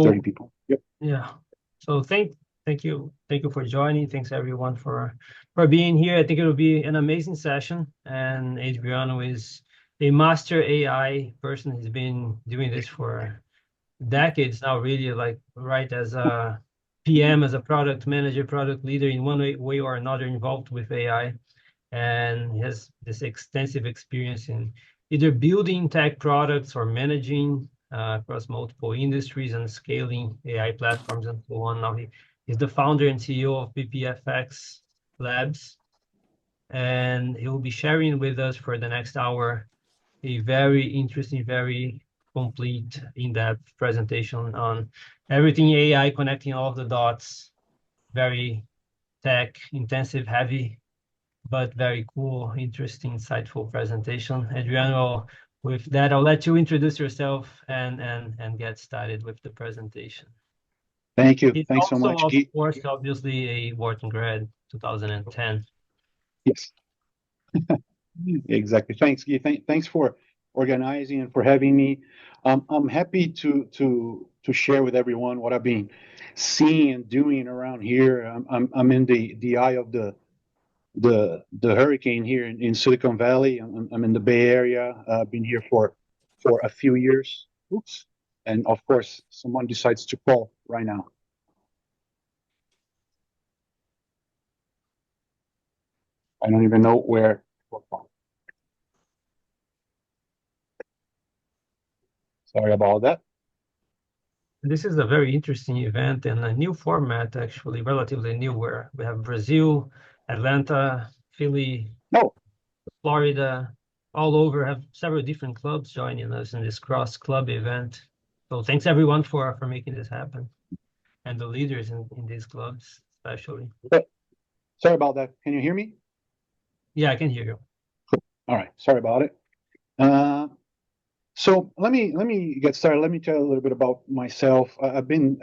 30 So people. Yep. yeah, so thank you for joining. Thanks everyone for being here. I think it will be an amazing session. And Adriano is a master AI person. He's been doing this for decades now, really, like right as a PM, as a product manager, product leader in one way or another involved with AI. And he has this extensive experience in either building tech products or managing across multiple industries and scaling AI platforms and so on. Now he's the founder and CEO of BPFX Labs, and he will be sharing with us for the next hour a very interesting, very complete, in-depth presentation on everything AI, connecting all of the dots. Very tech intensive, heavy, but very cool, interesting, insightful presentation. Adriano, with that, I'll let you introduce yourself and get started with the presentation. Thank you. He's Thanks so also, much, of Guy. course, obviously a Wharton grad, 2010. Yes, exactly. Thanks, Guy. Thanks for organizing and for having me. I'm happy to share with everyone what I've been seeing and doing around here. I'm in the eye of the hurricane here in Silicon Valley. I'm in the Bay Area. I've been here for a few years. Oops. And of course, someone decides to call right now. I don't even know where. Sorry about that. This is a very interesting event and a new format, actually, relatively new, where we have Brazil, Atlanta, Philly, No, Florida, all over, have several different clubs joining us in this cross club event. So thanks everyone for making this happen, and the leaders in these clubs, especially. sorry about that. Can you hear me? Yeah, I can hear you. All right. Sorry about it. Uh, so let me get started. Let me tell you a little bit about myself. I've been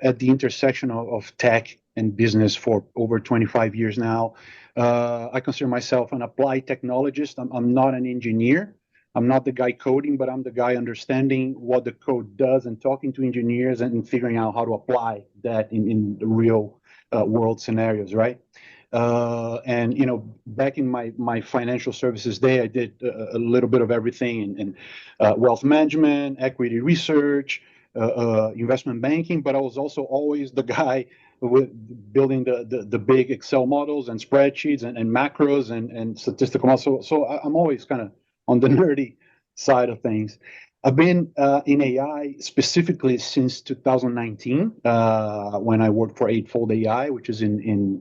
at the intersection of tech and business for over 25 years now. I consider myself an applied technologist. I'm not an engineer. I'm not the guy coding, but I'm the guy understanding what the code does and talking to engineers and figuring out how to apply that in the real world scenarios, right? And back in my financial services day, I did a little bit of everything in wealth management, equity research, investment banking. But I was also always the guy with building the big Excel models and spreadsheets and macros and statistical models. So I'm always kind of on the nerdy side of things. I've been in AI specifically since 2019 when I worked for Eightfold AI, which is in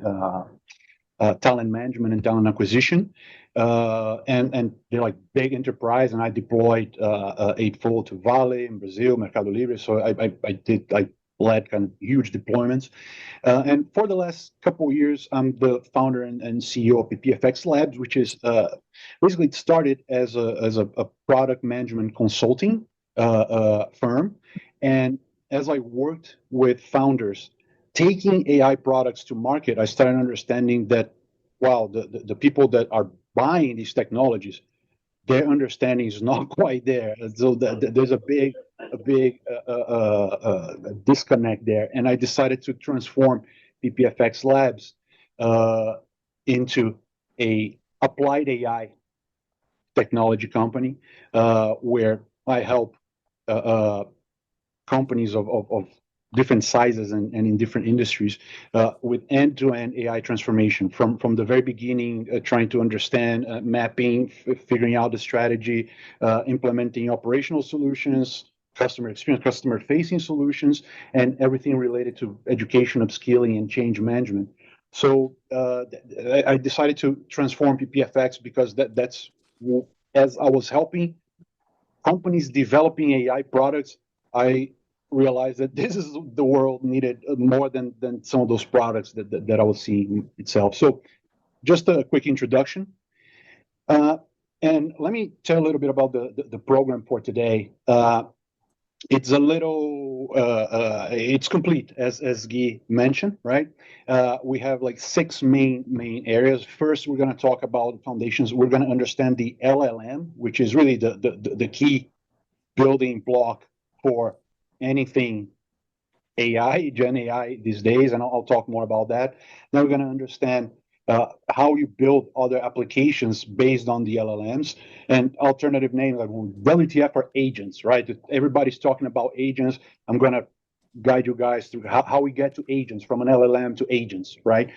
talent management and talent acquisition. And they're like big enterprise, and I deployed Eightfold to Vale in Brazil, Mercado Libre. So I led kind of huge deployments. And for the last couple of years, I'm the founder and CEO of PPFX Labs, which is basically it started as a product management consulting firm. And as I worked with founders taking AI products to market, I started understanding that, wow, the people that are buying these technologies, their understanding is not quite there. So there's a big disconnect there. And I decided to transform PPFX Labs uh, into a applied AI technology company where I help uh, uh, companies of different sizes and in different industries with end-to-end AI transformation from the very beginning, trying to understand mapping, figuring out the strategy, implementing operational solutions, customer experience, customer-facing solutions, and everything related to education, upskilling, and change management. So I decided to transform PPFX because that's as I was helping companies developing AI products, I realized that this is the world needed more than some of those products that I was seeing itself. So just a quick introduction. Uh, and let me tell a little bit about the program for today. It's a little, it's complete, as Guy mentioned, right? We have like six main areas. First, we're going to talk about foundations. We're going to understand the LLM, which is really the key building block for anything AI, Gen AI these days, and I'll talk more about that. Then we're going to understand how you build other applications based on the LLMs and alternative names like WTF for agents, right? Everybody's talking about agents. I'm going to guide you guys through how we get to agents from an LLM to agents, right?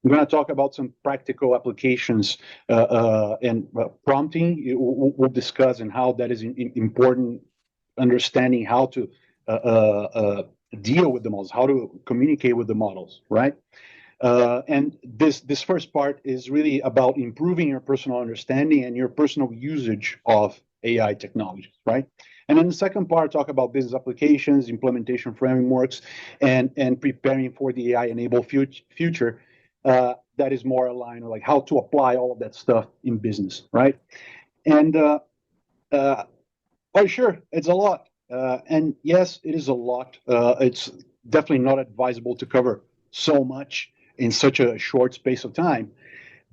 We're going to talk about some practical applications and prompting. We'll discuss and how that is important, understanding how to deal with the models, how to communicate with the models, right? And this first part is really about improving your personal understanding and your personal usage of AI technologies, right? And then the second part, talk about business applications, implementation frameworks, and preparing for the AI-enabled future that is more aligned with like how to apply all of that stuff in business, right? And oh, sure, it's a lot. And yes, it is a lot. It's definitely not advisable to cover so much in such a short space of time.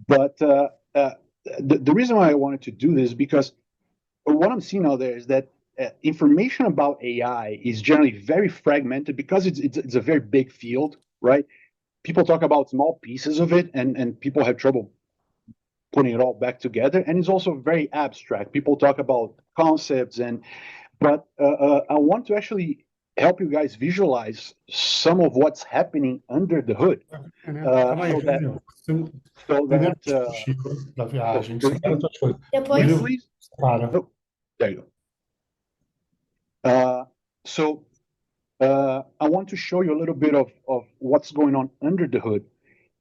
But the reason why I wanted to do this is because what I'm seeing out there is that information about AI is generally very fragmented because it's a very big field, right? People talk about small pieces of it, and people have trouble putting it all back together. And it's also very abstract. People talk about concepts but I want to actually help you guys visualize some of what's happening under the hood. Calma aí, So that, Júnior. so Primeiro that Chico, da viagem, so você quer outras coisas. please, please. Para. Oh, there you go. I want to show you a little bit of what's going on under the hood.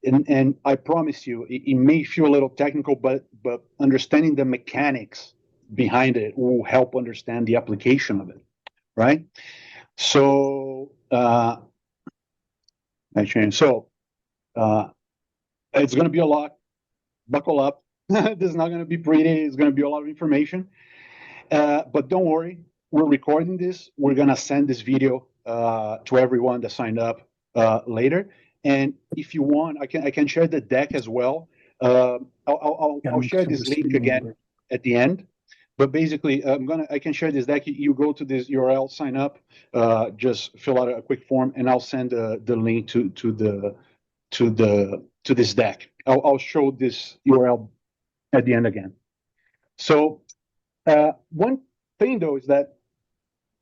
And I promise you, it may feel a little technical, but understanding the mechanics behind it will help understand the application of it, right? So, it's going to be a lot. Buckle up. This is not going to be pretty. It's going to be a lot of information. But don't worry, we're recording this. We're going to send this video to everyone that signed up later. And if you want, I can share the deck as well. I'll share this link again at the end. But basically, I can share this deck. You go to this URL, sign up, just fill out a quick form, and I'll send the link to this deck. I'll show this URL at the end again. So one thing though is that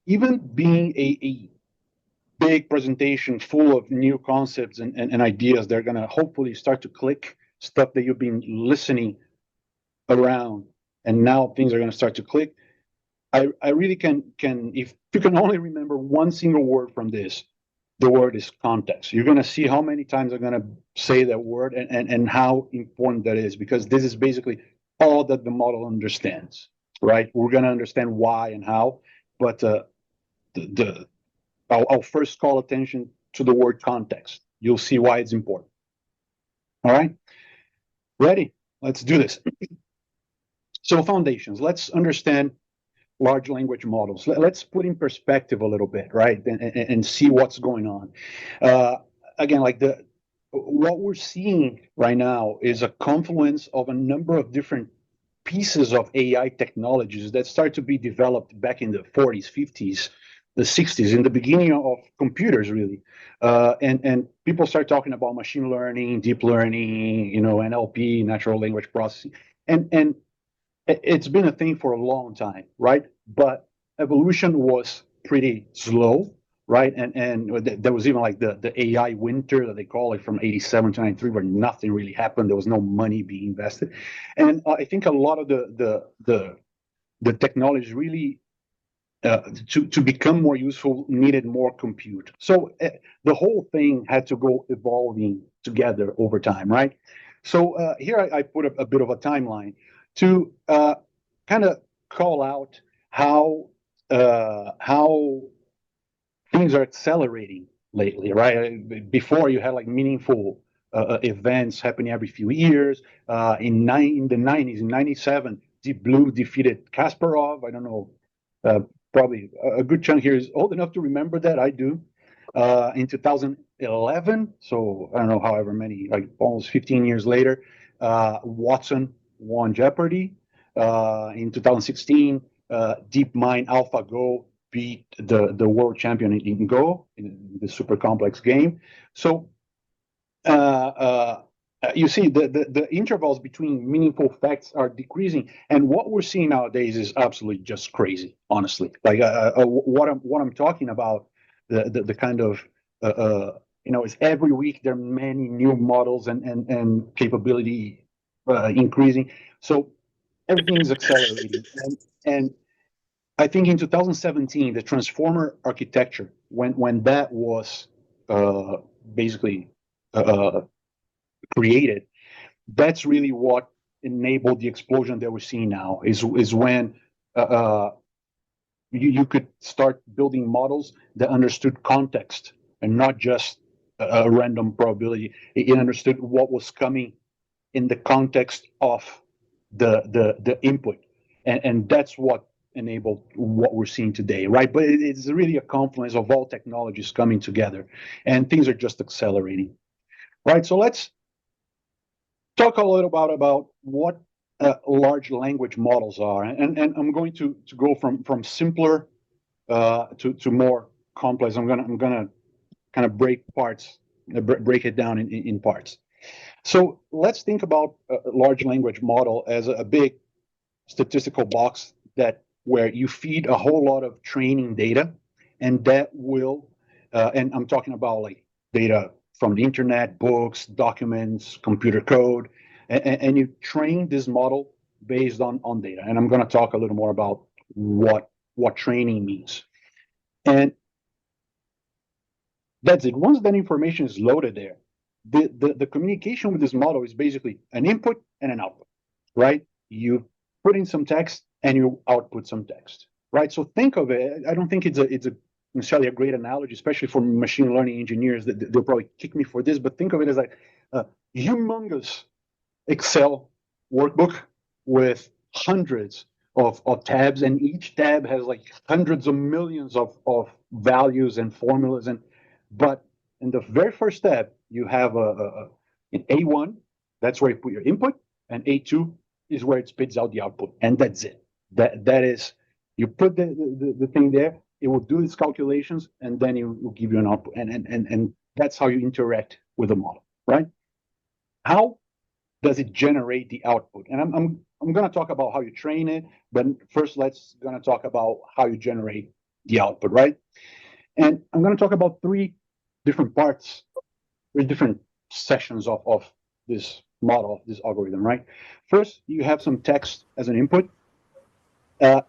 even being a big presentation full of new concepts and ideas, they're going to hopefully start to click, stuff that you've been listening around, and now things are going to start to click. I really can if you can only remember one single word from this, the word is context. You're going to see how many times I'm going to say that word and how important that is, because this is basically all that the model understands, right? We're going to understand why and how, but I'll first call attention to the word context. You'll see why it's important. All right? Ready? Let's do this. So foundations. Let's understand large language models. Let's put in perspective a little bit, right? And see what's going on. Again, like what we're seeing right now is a confluence of a number of different pieces of AI technologies that start to be developed back in the 40s, 50s, the 60s, in the beginning of computers, really. And people start talking about machine learning, deep learning, NLP, natural language processing. And it's been a thing for a long time, right? But evolution was pretty slow, right? And there was even like the AI winter that they call it from 87 to 93, where nothing really happened. There was no money being invested. And I think a lot of the technology really to become more useful needed more compute. So the whole thing had to go evolving together over time, right? So here I put a bit of a timeline to kind of call out how things are accelerating lately, right? Before you had like meaningful events happening every few years. In the 90s, in 97, Deep Blue defeated Kasparov. I don't know, probably a good chunk here is old enough to remember that. I do. In 2011, so I don't know, however many, like almost 15 years later, Watson won Jeopardy. In 2016, DeepMind AlphaGo beat the world champion in Go in the super complex game. So you see the intervals between meaningful facts are decreasing, and what we're seeing nowadays is absolutely just crazy. Honestly, like what I'm talking about, the kind of is every week there are many new models and capability increasing. So everything is accelerating, and I think in 2017 the transformer architecture, when that was basically uh, created, that's really what enabled the explosion that we're seeing now. Is when you could start building models that understood context and not just a random probability. It understood what was coming in the context of the input, and that's what enabled what we're seeing today, right? But it's really a confluence of all technologies coming together, and things are just accelerating, right? So let's talk a little about what large language models are, and I'm going to go from simpler to more complex. I'm gonna kind of break it down in parts. So let's think about a large language model as a big statistical box that where you feed a whole lot of training data, and that will, and I'm talking about like data from the internet, books, documents, computer code, and you train this model based on data. And I'm going to talk a little more about what training means. And that's it. Once that information is loaded there, the communication with this model is basically an input and an output, right? You put in some text and you output some text, right? So think of it. I don't think it's a necessarily a great analogy, especially for machine learning engineers. That they'll probably kick me for this, but think of it as like a humongous Excel workbook with hundreds of tabs, and each tab has like hundreds of millions of values and formulas. But in the very first tab, you have an A1, that's where you put your input, and A2 is where it spits out the output, and that's it. That is, you put the thing there, it will do its calculations, and then it will give you an output, and that's how you interact with the model, right? How does it generate the output? And I'm going to talk about how you train it, but first let's going to talk about how you generate the output, right? And I'm going to talk about three different parts, three different sessions of this model, this algorithm, right? First, you have some text as an input.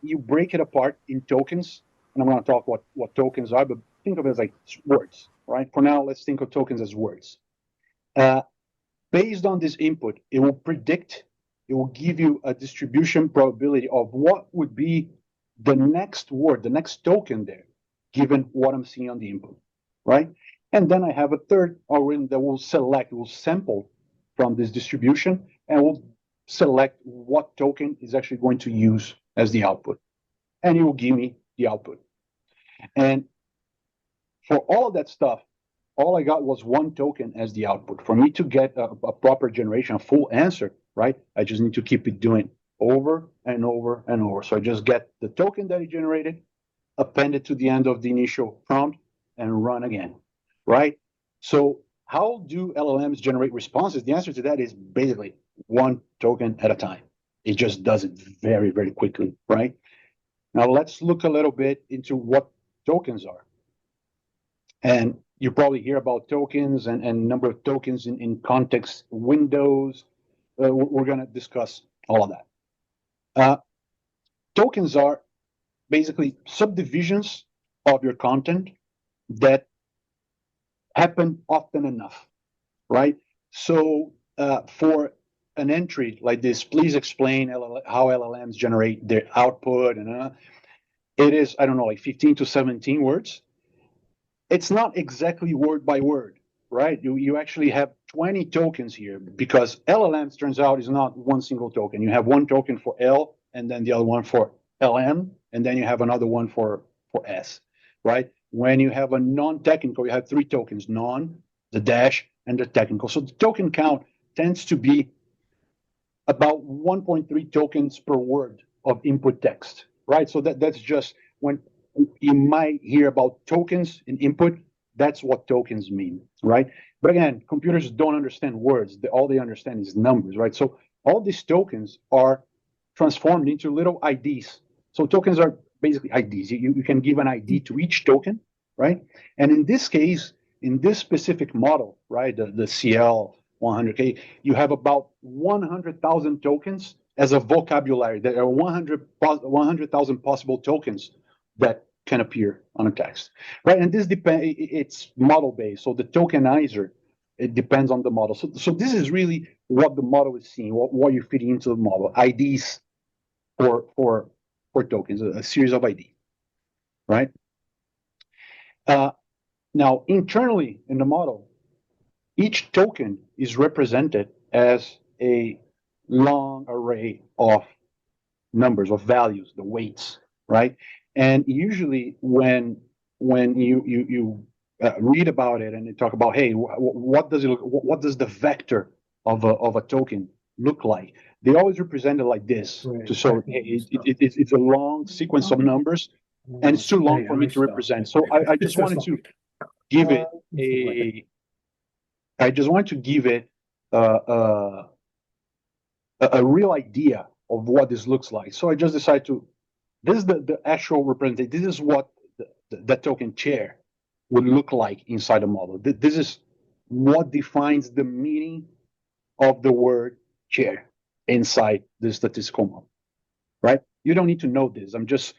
You break it apart in tokens, and I'm going to talk what tokens are, but think of it as like words, right? For now, let's think of tokens as words. Based on this input, it will give you a distribution probability of what would be the next word, the next token there, given what I'm seeing on the input, right? And then I have a third algorithm that will sample from this distribution, and will select what token is actually going to use as the output. And it will give me the output. And for all of that stuff, all I got was one token as the output. For me to get a proper generation, a full answer, right, I just need to keep it doing over and over and over. So I just get the token that it generated, append it to the end of the initial prompt, and run again, right? So how do LLMs generate responses? The answer to that is basically one token at a time. It just does it very, very quickly, right? Now let's look a little bit into what tokens are. And you probably hear about tokens and number of tokens in context windows. We're going to discuss all of that. Tokens are basically subdivisions of your content that happen often enough, right? So for an entry like this, please explain how LLMs generate their output. And it is, I don't know, like 15 to 17 words. It's not exactly word by word, right? You actually have 20 tokens here, because LLMs, turns out, is not one single token. You have one token for L, and then the other one for LM, and then you have another one for S, right? When you have a non-technical, you have three tokens: non, the dash, and the technical. So the token count tends to be about 1.3 tokens per word of input text, right? So that's just when you might hear about tokens in input. That's what tokens mean, right? But again, computers don't understand words. All they understand is numbers, right? So all these tokens are transformed into little IDs. So tokens are basically IDs. You can give an ID to each token, right? And in this case, in this specific model, right, the CL 100K, you have about 100,000 tokens as a vocabulary. There are 100,000 possible tokens that can appear on a text, right? And this it's model based. So the tokenizer, it depends on the model. So this is really what the model is seeing, what you feed into the model, IDs for tokens, a series of ID, right? Now, internally in the model, each token is represented as a long array of numbers, of values, the weights, right? And usually when you read about it and you talk about, hey, what does it look? What does the vector of a token look like? They always represent it like this to show, hey, it's a long sequence of numbers, and it's too long for me to represent. So I just wanted to give it a real idea of what this looks like. So I just decided to, this is the actual representation. This is what the token chair would look like inside a model. This is what defines the meaning of the word chair inside the statistical model, right? You don't need to know this. I'm just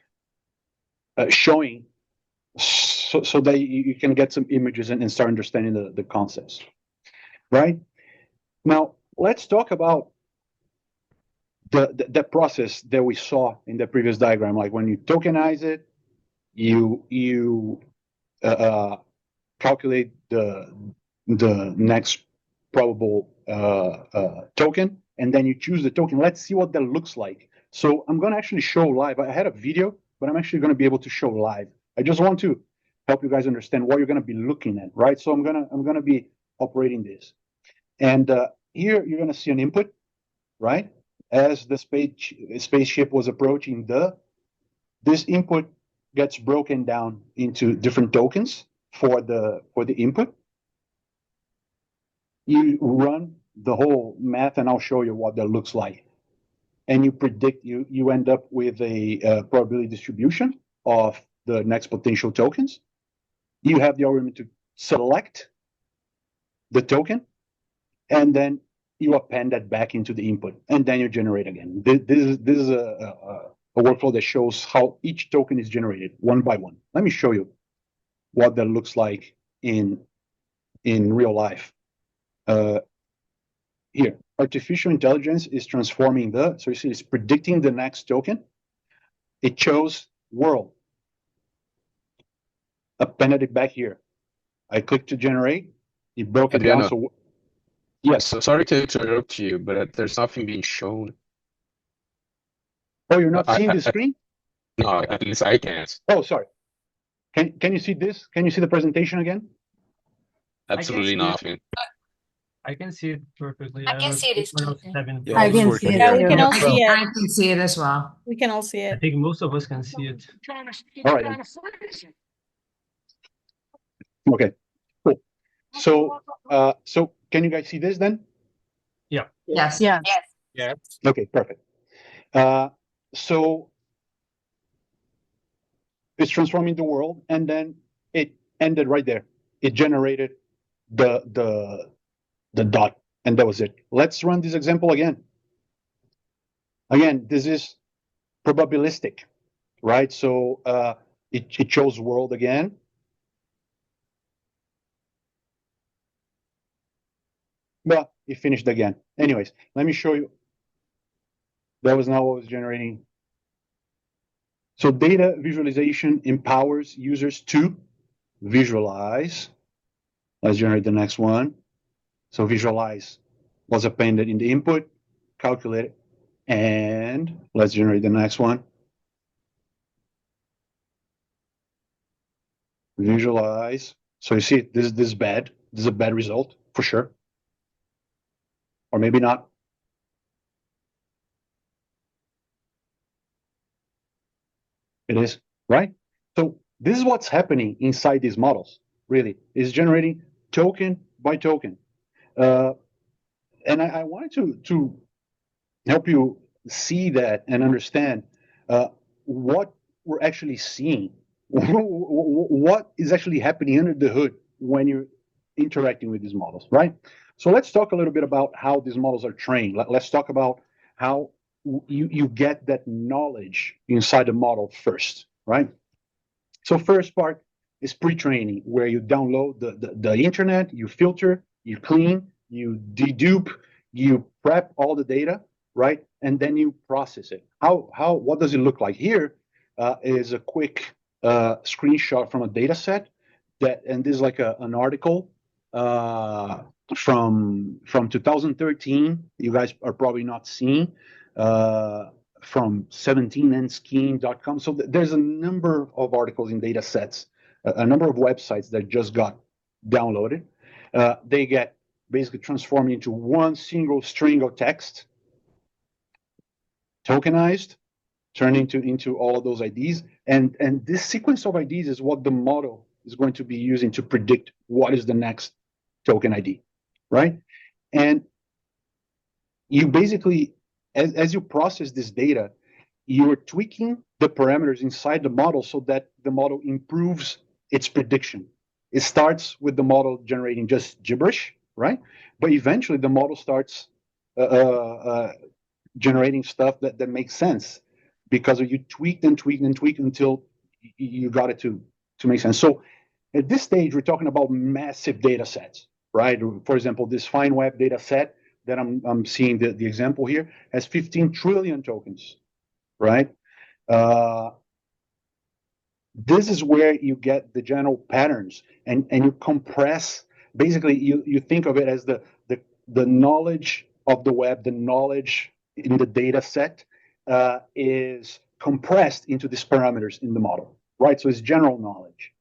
showing so that you can get some images and start understanding the concepts, right? Now, let's talk about the process that we saw in the previous diagram. Like when you tokenize it, you calculate the next probable token, and then you choose the token. Let's see what that looks like. So I'm going to actually show live. I had a video, but I'm actually going to be able to show live. I just want to help you guys understand what you're going to be looking at, right? So I'm gonna be operating this, and here you're going to see an input, right? As the spaceship was approaching this input gets broken down into different tokens for the input. You run the whole math, and I'll show you what that looks like. And you predict, you end up with a probability distribution of the next potential tokens. You have the algorithm to select the token, and then you append that back into the input, and then you generate again. This is a workflow that shows how each token is generated one by one. Let me show you what that looks like in real life. Here, artificial intelligence is transforming so you see it's predicting the next token. It chose world, appended it back here. I click to generate, it broke it down. So yes, so sorry to interrupt you, but there's nothing being shown. Oh, you're not seeing the screen? No, at least I can't. Oh, sorry. Can you see this? Can you see the presentation again? Absolutely nothing. I can see it perfectly. I can see it. Yeah, I it's can working. see it. Yeah, we can all see I it. can see it as well. We can all see I it. think most of us can see it. All right. Okay, cool. So can you guys see this then? Yeah. Yes. Yeah. Yes. Okay, perfect. So it's transforming the world, and then it ended right there. It generated the dot, and that was it. Let's run this example again. Again, this is probabilistic, right? So it chose world again. Well, it finished again. Anyways, let me show you. That was not what was generating. So data visualization empowers users to visualize. Let's generate the next one. So visualize was appended in the input, calculate it, and let's generate the next one. Visualize. So you see, this is bad. This is a bad result for sure. Or maybe not. It is, right? So this is what's happening inside these models, really, is generating token by token. And I wanted to help you see that and understand what we're actually seeing, what is actually happening under the hood when you're interacting with these models, right? So let's talk a little bit about how these models are trained. Let's talk about how you get that knowledge inside the model first, right? So first part is pre-training, where you download the internet, you filter, you clean, you dedupe, you prep all the data, right? And then you process it. What does it look like? Here is a quick screenshot from a data set and this is like an article from 2013. You guys are probably not seeing. From 17andskiing.com. So there's a number of articles in data sets, a number of websites that just got downloaded. They get basically transformed into one single string of text, tokenized, turned into all of those IDs. And this sequence of IDs is what the model is going to be using to predict what is the next token ID, right? And you basically, as you process this data, you're tweaking the parameters inside the model so that the model improves its prediction. It starts with the model generating just gibberish, right? But eventually the model starts generating stuff that makes sense because you tweaked and tweaked and tweaked until you got it to make sense. So at this stage, we're talking about massive data sets, right? For example, this fine web data set that I'm seeing the example here has 15 trillion tokens, right? This is where you get the general patterns and you compress. Basically, you think of it as the knowledge of the web, the knowledge in the data set is compressed into these parameters in the model, right? So it's general knowledge.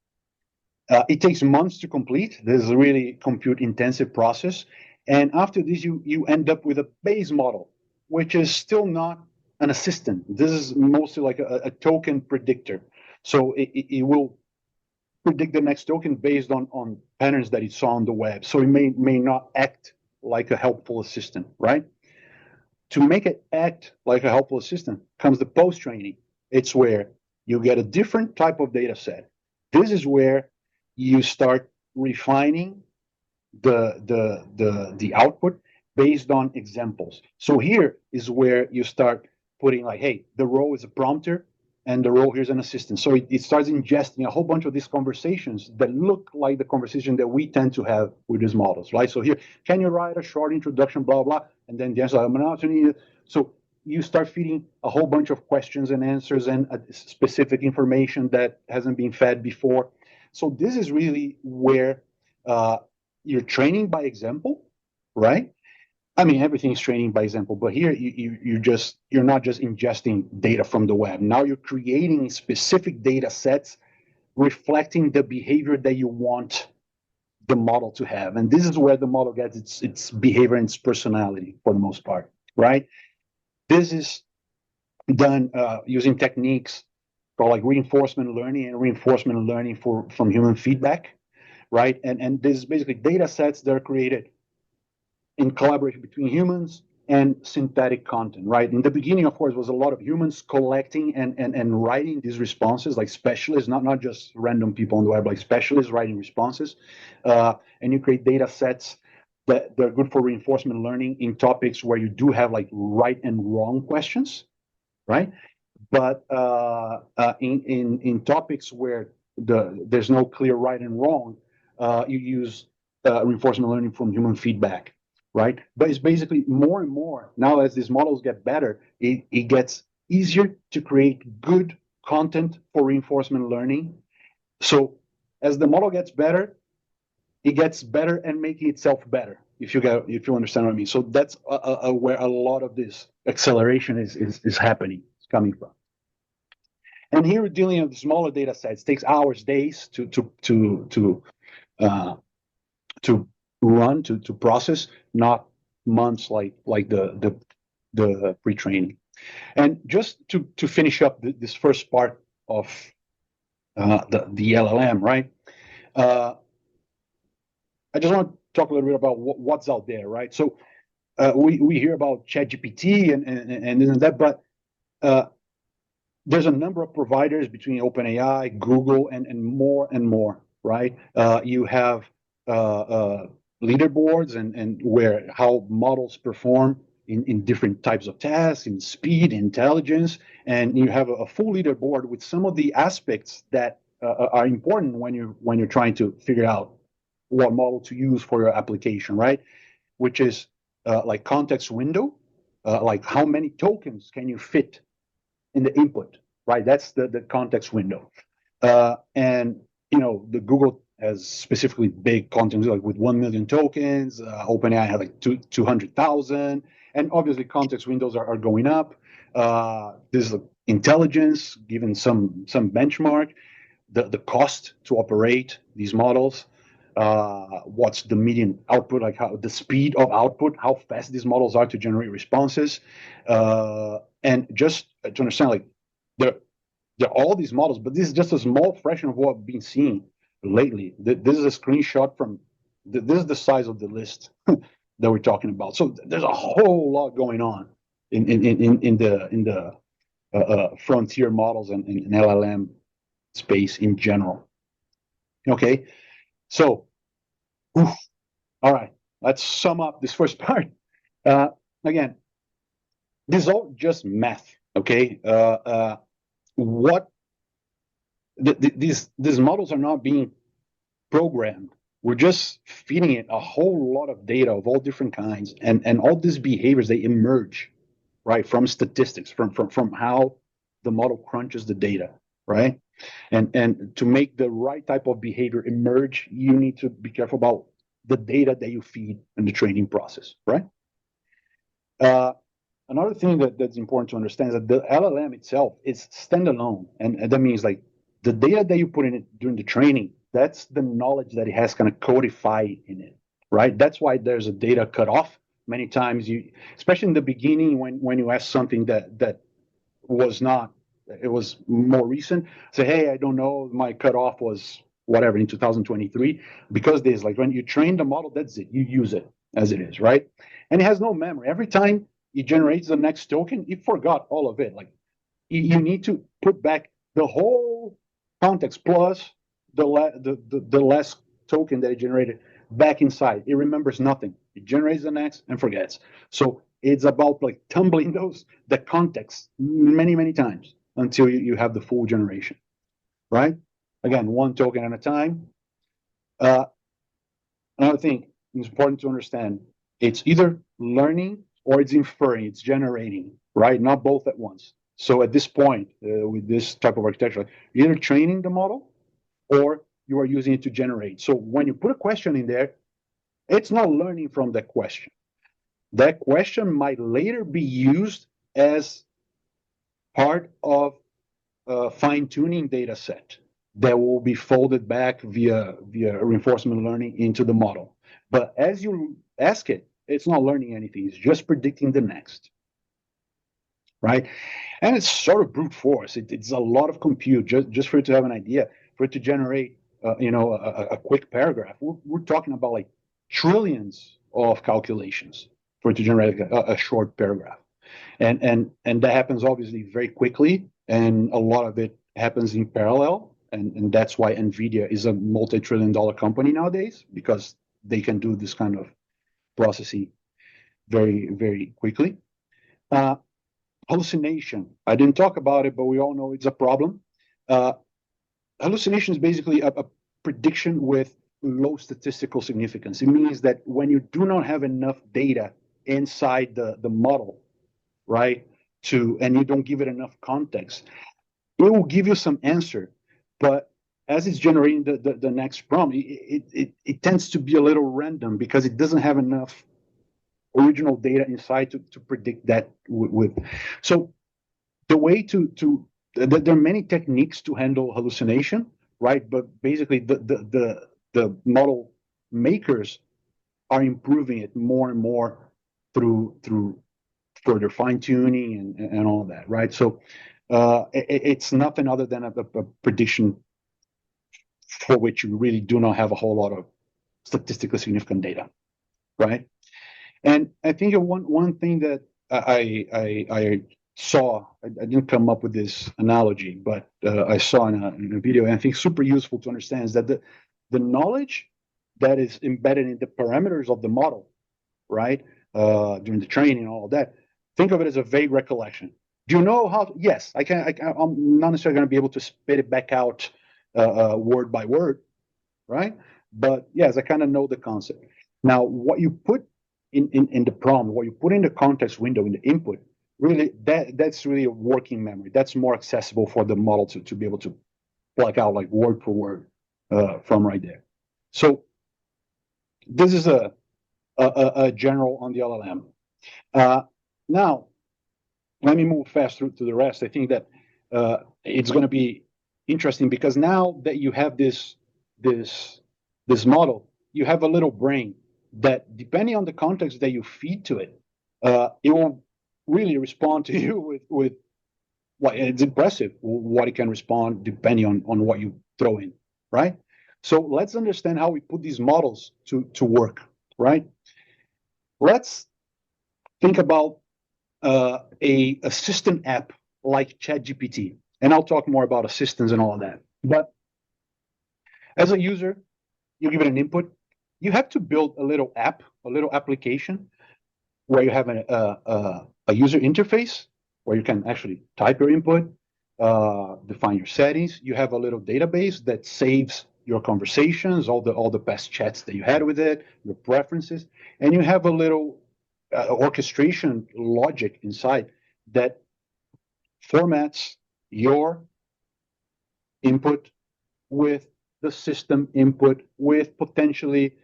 It takes months to complete. This is a really compute intensive process. And after this, you end up with a base model, which is still not an assistant. This is mostly like a token predictor. So it will predict the next token based on patterns that it saw on the web. So it may not act like a helpful assistant, right? To make it act like a helpful assistant comes the post-training. It's where you get a different type of data set. This is where you start refining the output based on examples. So here is where you start putting like, hey, the role is a prompter and the role here is an assistant. So it starts ingesting a whole bunch of these conversations that look like the conversation that we tend to have with these models, right? So here, can you write a short introduction, blah, blah, and then the answer, I'm not going to. So you start feeding a whole bunch of questions and answers and specific information that hasn't been fed before. So this is really where you're training by example, right? I mean, everything is training by example, but here you're not just ingesting data from the web. Now you're creating specific data sets reflecting the behavior that you want the model to have. And this is where the model gets its behavior and its personality for the most part, right? This is done using techniques called like reinforcement learning and reinforcement learning from human feedback, right? And this is basically data sets that are created in collaboration between humans and synthetic content, right? In the beginning, of course, was a lot of humans collecting and writing these responses, like specialists, not just random people on the web, like specialists writing responses. And you create data sets that they're good for reinforcement learning in topics where you do have like right and wrong questions, right? But in topics where there's no clear right and wrong, you use reinforcement learning from human feedback, right? But it's basically more and more now as these models get better, it gets easier to create good content for reinforcement learning. So as the model gets better, it gets better and making itself better. If you understand what I mean. So that's where a lot of this acceleration is happening. It's coming from. And here we're dealing with smaller data sets. It takes hours, days to run, to process, not months like the pre-training. And just to finish up this first part of the LLM, right? I just want to talk a little bit about what's out there, right? So we hear about ChatGPT and this and that, but there's a number of providers between OpenAI, Google, and more, right? You have leaderboards and where how models perform in different types of tasks, in speed, intelligence, and you have a full leaderboard with some of the aspects that are important when you're trying to figure out what model to use for your application, right? Which is like context window, like how many tokens can you fit in the input, right? That's the context window. And the Google has specifically big context, like with 1 million tokens. OpenAI had like 200,000, and obviously context windows are going up. This is intelligence given some benchmark, the cost to operate these models. What's the median output, like how the speed of output, how fast these models are to generate responses, and just to understand, like there are all these models, but this is just a small fraction of what we've been seeing lately. This is a screenshot from this is the size of the list that we're talking about. So there's a whole lot going on in the frontier models and LLM space in general. Okay, so all right, let's sum up this first part. Again, this is all just math. Okay, what these models are not being programmed. We're just feeding it a whole lot of data of all different kinds, and all these behaviors, they emerge, right, from statistics, from how the model crunches the data, right? And to make the right type of behavior emerge, you need to be careful about the data that you feed in the training process, right? Another thing that's important to understand is that the LLM itself is standalone, and that means like the data that you put in it during the training, that's the knowledge that it has kind of codified in it, right? That's why there's a data cutoff. Many times especially in the beginning, when you ask something that was not, it was more recent, say, hey, I don't know, my cutoff was whatever in 2023, because there's like when you train the model, that's it, you use it as it is, right? And it has no memory. Every time it generates the next token, it forgot all of it. Like you need to put back the whole context plus the last token that it generated back inside. It remembers nothing. It generates the next and forgets. So it's about like tumbling the context many times until you have the full generation, right? Again, one token at a time. Another thing is important to understand: it's either learning or it's inferring, it's generating, right? Not both at once. So at this point, with this type of architecture, you're either training the model or you are using it to generate. So when you put a question in there, it's not learning from that question. That question might later be used as part of a fine-tuning data set that will be folded back via reinforcement learning into the model. But as you ask it, it's not learning anything. It's just predicting the next, right? And it's sort of brute force. It's a lot of compute just for it to have an idea, for it to generate, a quick paragraph. We're talking about like trillions of calculations for it to generate a short paragraph, and that happens obviously very quickly, and a lot of it happens in parallel, and that's why NVIDIA is a multi-trillion-dollar company nowadays, because they can do this kind of processing very quickly. Hallucination. I didn't talk about it, but we all know it's a problem. Hallucination is basically a prediction with low statistical significance. It means that when you do not have enough data inside the model, right, and you don't give it enough context, it will give you some answer, but as it's generating the next prompt, it tends to be a little random because it doesn't have enough original data inside to predict that with. So the way there are many techniques to handle hallucination, right? But basically the model makers are improving it more and more through further fine tuning and all of that, right? So it's nothing other than a prediction for which you really do not have a whole lot of statistically significant data, right? And I think one thing that I saw, I didn't come up with this analogy, but I saw in a video, and I think super useful to understand, is that the knowledge that is embedded in the parameters of the model, right, during the training and all of that, think of it as a vague recollection. Do you know how? Yes, I'm not necessarily going to be able to spit it back out word by word, right? But yes, I kind of know the concept. Now, what you put in the prompt, what you put in the context window, in the input, really that's really a working memory. That's more accessible for the model to be able to plug out like word for word from right there. So this is a general on the LLM. Now, let me move fast through to the rest. I think that it's going to be interesting because now that you have this model, you have a little brain that, depending on the context that you feed to it, it will really respond to you with what it's impressive what it can respond depending on what you throw in, right? So let's understand how we put these models to work, right? Let's think about a assistant app like ChatGPT, and I'll talk more about assistants and all of that. But as a user, you give it an input. You have to build a little app, a little application, where you have a user interface where you can actually type your input, define your settings. You have a little database that saves your conversations, all the past chats that you had with it, your preferences, and you have a little orchestration logic inside that formats your input with the system input, with potentially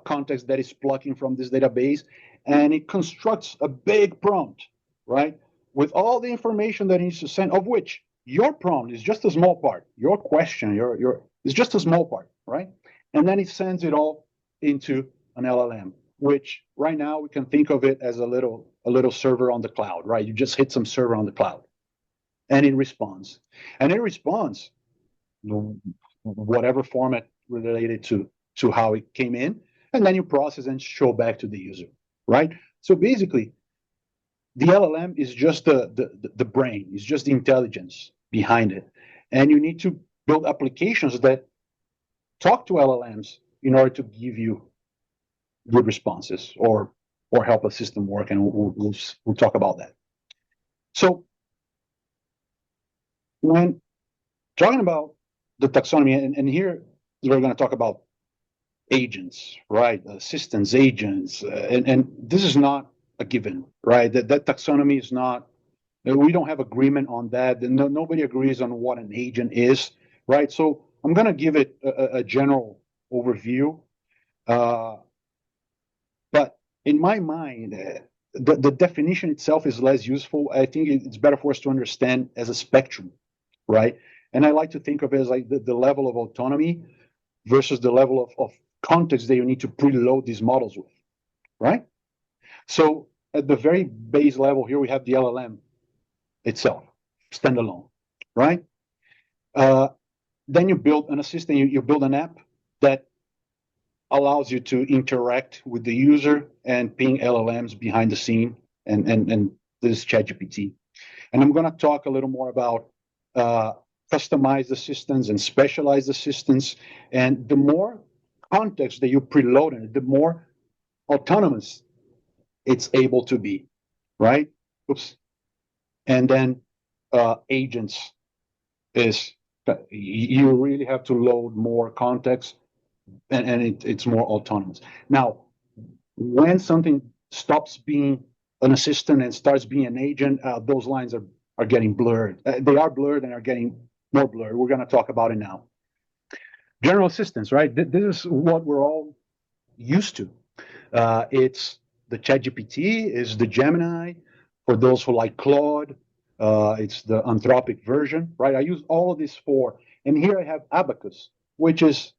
context that is plucking from this database, and it constructs a big prompt, right? With all the information that it needs to send, of which your prompt is just a small part. Your question, is just a small part, right? And then it sends it all into an LLM, which right now we can think of it as a little server on the cloud, right? You just hit some server on the cloud, and it responds. And it responds whatever format related to how it came in, and then you process and show back to the user, right? So basically, the LLM is just the brain, it's just the intelligence behind it. And you need to build applications that talk to LLMs in order to give you good responses or help a system work, and we'll talk about that. So when talking about the taxonomy, and here we're going to talk about agents, right? Assistants, agents, and this is not a given, right? That taxonomy is not. We don't have agreement on that. Nobody agrees on what an agent is, right? So I'm going to give it a general overview, but in my mind, the definition itself is less useful. I think it's better for us to understand as a spectrum, right? And I like to think of it as like the level of autonomy versus the level of context that you need to preload these models with, right? So at the very base level here, we have the LLM itself, standalone, right? Then you build an assistant, you build an app that allows you to interact with the user and ping LLMs behind the scene, and this is ChatGPT. And I'm going to talk a little more about customized assistants and specialized assistants. And the more context that you preload in it, the more autonomous it's able to be, right? Oops. And then agents is, you really have to load more context, and it's more autonomous. Now, when something stops being an assistant and starts being an agent, those lines are getting blurred. They are blurred and are getting more blurred. We're going to talk about it now. General assistants, right? This is what we're all used to. It's the ChatGPT, is the Gemini, for those who like Claude. It's the Anthropic version, right? I use all of these four. And here I have Abacus, which is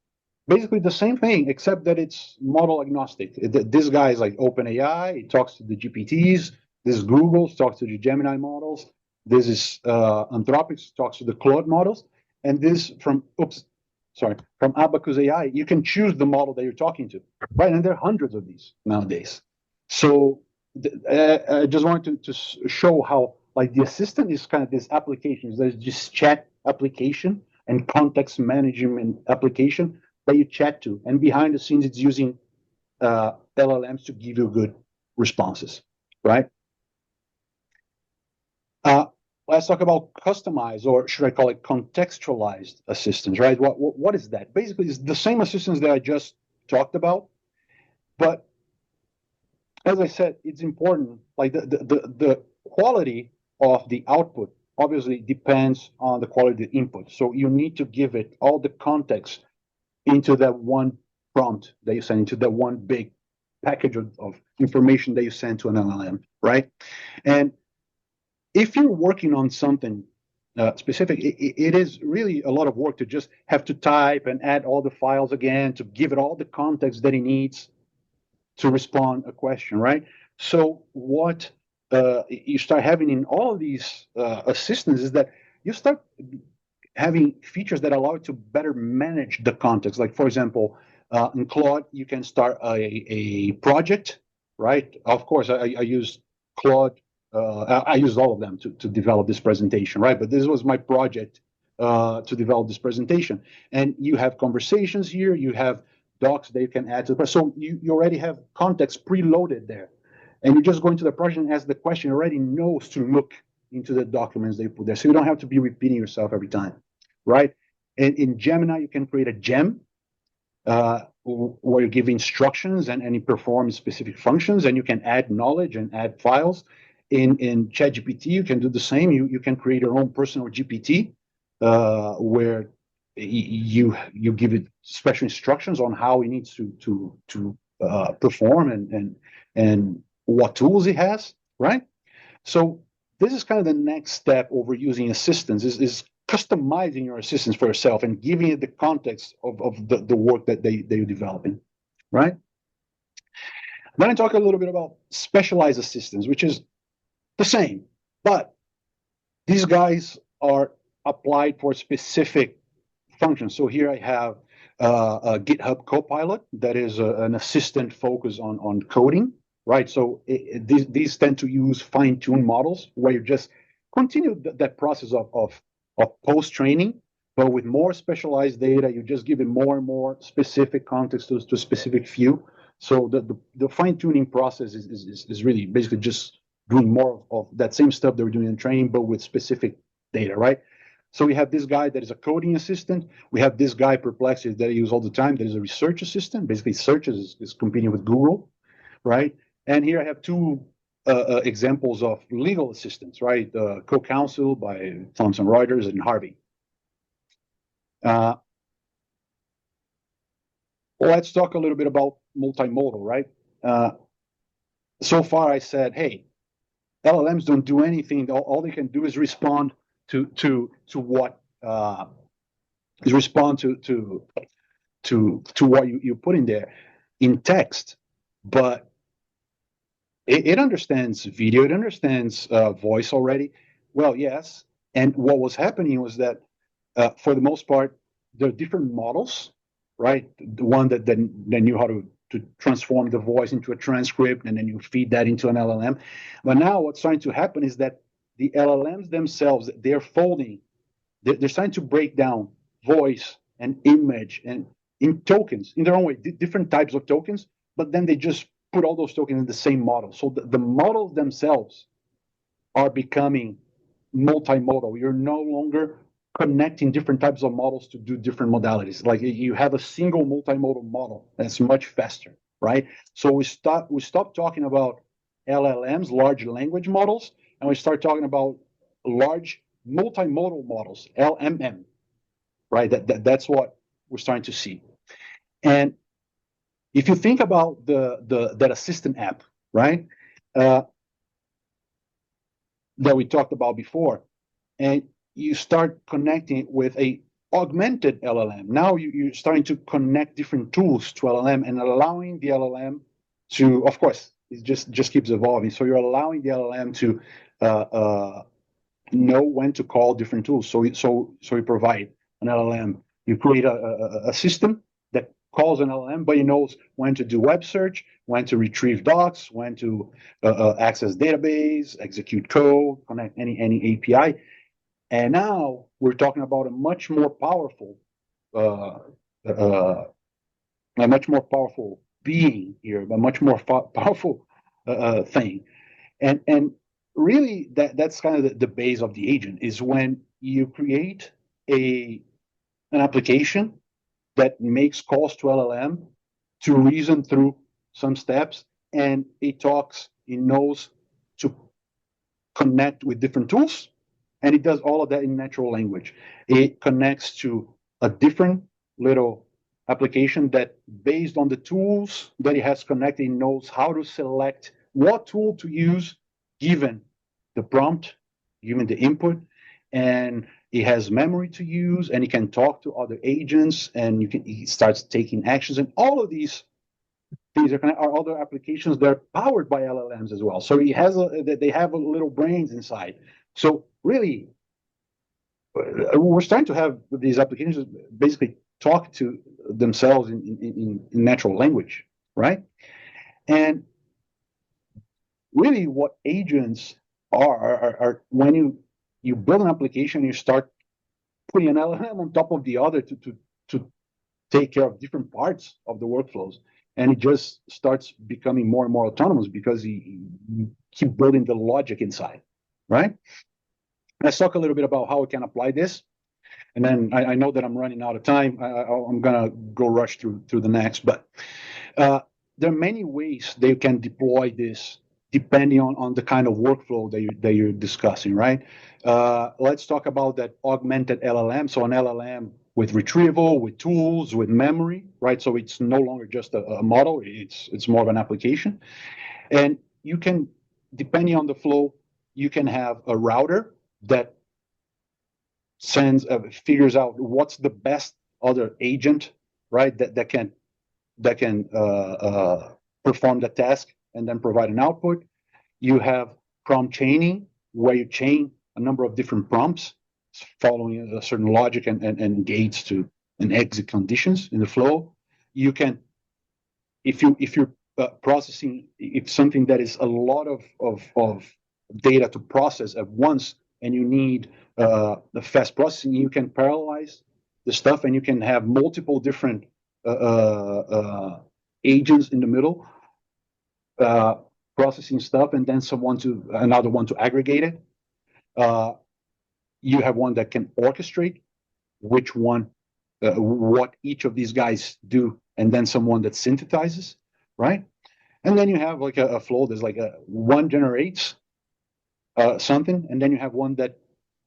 basically the same thing, except that it's model agnostic. This guy is like OpenAI. It talks to the GPTs. This is Google, talks to the Gemini models. This is Anthropic, talks to the Claude models. And this from Abacus AI, you can choose the model that you're talking to, right? And there are hundreds of these nowadays. So I just wanted to show how like the assistant is kind of this application. There's this chat application and context management application that you chat to, and behind the scenes it's using LLMs to give you good responses, right? Let's talk about customized, or should I call it contextualized assistance, right? What is that? Basically, it's the same assistance that I just talked about, but as I said, it's important. Like the quality of the output obviously depends on the quality of the input. So you need to give it all the context into that one prompt that you send, into that one big package of information that you send to an LLM, right? And if you're working on something specific, it is really a lot of work to just have to type and add all the files again to give it all the context that it needs to respond a question, right? So what you start having in all of these assistants is that you start having features that allow you to better manage the context. Like, for example, in Claude, you can start a project, right? Of course, I use Claude. I used all of them to develop this presentation, right? But this was my project to develop this presentation. And you have conversations here, you have docs that you can add to the so you already have context preloaded there. And you just go into the project and ask the question, already knows to look into the documents they put there. So you don't have to be repeating yourself every time, right? And in Gemini, you can create a gem where you give instructions and it performs specific functions, and you can add knowledge and add files. In ChatGPT, you can do the same. You can create your own personal GPT where you give it special instructions on how it needs to perform and what tools it has, right? So this is kind of the next step over using assistants is customizing your assistants for yourself and giving it the context of the work that they're developing, right? Then I talk a little bit about specialized assistants, which is the same, but these guys are applied for specific functions. So here I have a GitHub Copilot that is an assistant focused on coding, right? So these tend to use fine-tuned models where you just continue that process of post-training, but with more specialized data, you just give it more and more specific context to a specific view. So the fine-tuning process is really basically just doing more of that same stuff they were doing in training, but with specific data, right? So we have this guy that is a coding assistant. We have this guy, Perplexity, that I use all the time, that is a research assistant. Basically, search is competing with Google, right? And here I have two examples of legal assistants, right? Co-counsel by Thomson Reuters and Harvey. Let's talk a little bit about multimodal, right? So far I said, hey, LLMs don't do anything. All they can do is respond to what what you put in there in text, but it understands video, it understands voice already. Well, yes, and what was happening was that for the most part, there are different models, right? The one that knew how to transform the voice into a transcript, and then you feed that into an LLM. But now what's starting to happen is that the LLMs themselves, they're folding, they're starting to break down voice and image and in tokens, in their own way, different types of tokens, but then they just put all those tokens in the same model. So the models themselves are becoming multimodal. You're no longer connecting different types of models to do different modalities. Like you have a single multimodal model that's much faster, right? So we stop talking about LLMs, large language models, and we start talking about large multimodal models, LMM, right? That's what we're starting to see. And if you think about that assistant app, right, that we talked about before, and you start connecting it with a augmented LLM. Now you're starting to connect different tools to LLM and allowing the LLM to, of course, it just keeps evolving. So you're allowing the LLM to know when to call different tools. So we provide an LLM You create a system that calls an LLM, but it knows when to do web search, when to retrieve docs, when to access database, execute code, connect any API. And now we're talking about a much more powerful, uh, uh, a much more powerful being here, a much more powerful thing. And really, that's kind of the base of the agent is when you create an application that makes calls to LLM to reason through some steps, and it knows to connect with different tools, and it does all of that in natural language. It connects to a different little application that, based on the tools that it has connected, it knows how to select what tool to use given the prompt, given the input, and it has memory to use, and it can talk to other agents, and it starts taking actions, and all of these things are other applications that are powered by LLMs as well. So they have a little brains inside. So really, we're starting to have these applications basically talk to themselves in natural language, right? And really, what agents are when you build an application, you start putting an LLM on top of the other to take care of different parts of the workflows, and it just starts becoming more and more autonomous because you keep building the logic inside, right? Let's talk a little bit about how we can apply this, and then I know that I'm running out of time. I'm gonna go rush through the next, but there are many ways they can deploy this depending on the kind of workflow that you're discussing, right? Let's talk about that augmented LLM. So an LLM with retrieval, with tools, with memory, right? So it's no longer just a model; it's more of an application. And you can, depending on the flow, you can have a router that figures out what's the best other agent, right? That can perform the task and then provide an output. You have prompt chaining, where you chain a number of different prompts following a certain logic and gates to and exit conditions in the flow. You can, if you're processing, if something that is a lot of data to process at once, and you need the fast processing, you can parallelize the stuff, and you can have multiple different agents in the middle processing stuff, and then another one to aggregate it. You have one that can orchestrate what each of these guys do, and then someone that synthesizes, right? And then you have like a flow. There's like one generates something, and then you have one that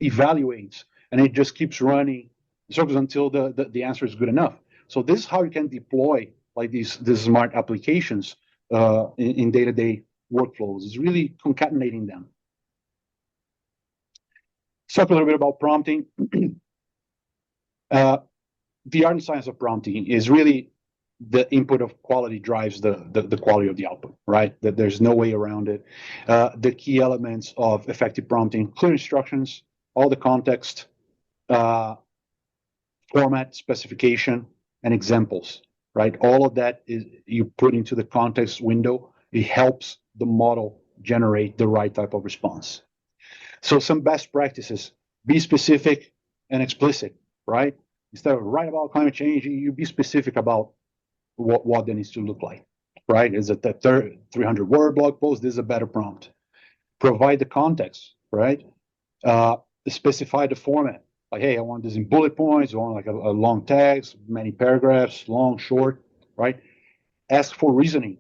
evaluates, and it just keeps running circles until the answer is good enough. So this is how you can deploy like these smart applications in day-to-day workflows. Is really concatenating them. Let's talk a little bit about prompting. The art and science of prompting is really the input of quality drives the quality of the output, right? That there's no way around it. The key elements of effective prompting: clear instructions, all the context, format, specification, and examples, right? All of that is you put into the context window. It helps the model generate the right type of response. So some best practices: be specific and explicit, right? Instead of write about climate change, you be specific about what that needs to look like, right? Is it that 300-word blog post? This is a better prompt. Provide the context, right? Specify the format. Like, hey, I want this in bullet points. I want like a long text, many paragraphs, long, short, right? Ask for reasoning.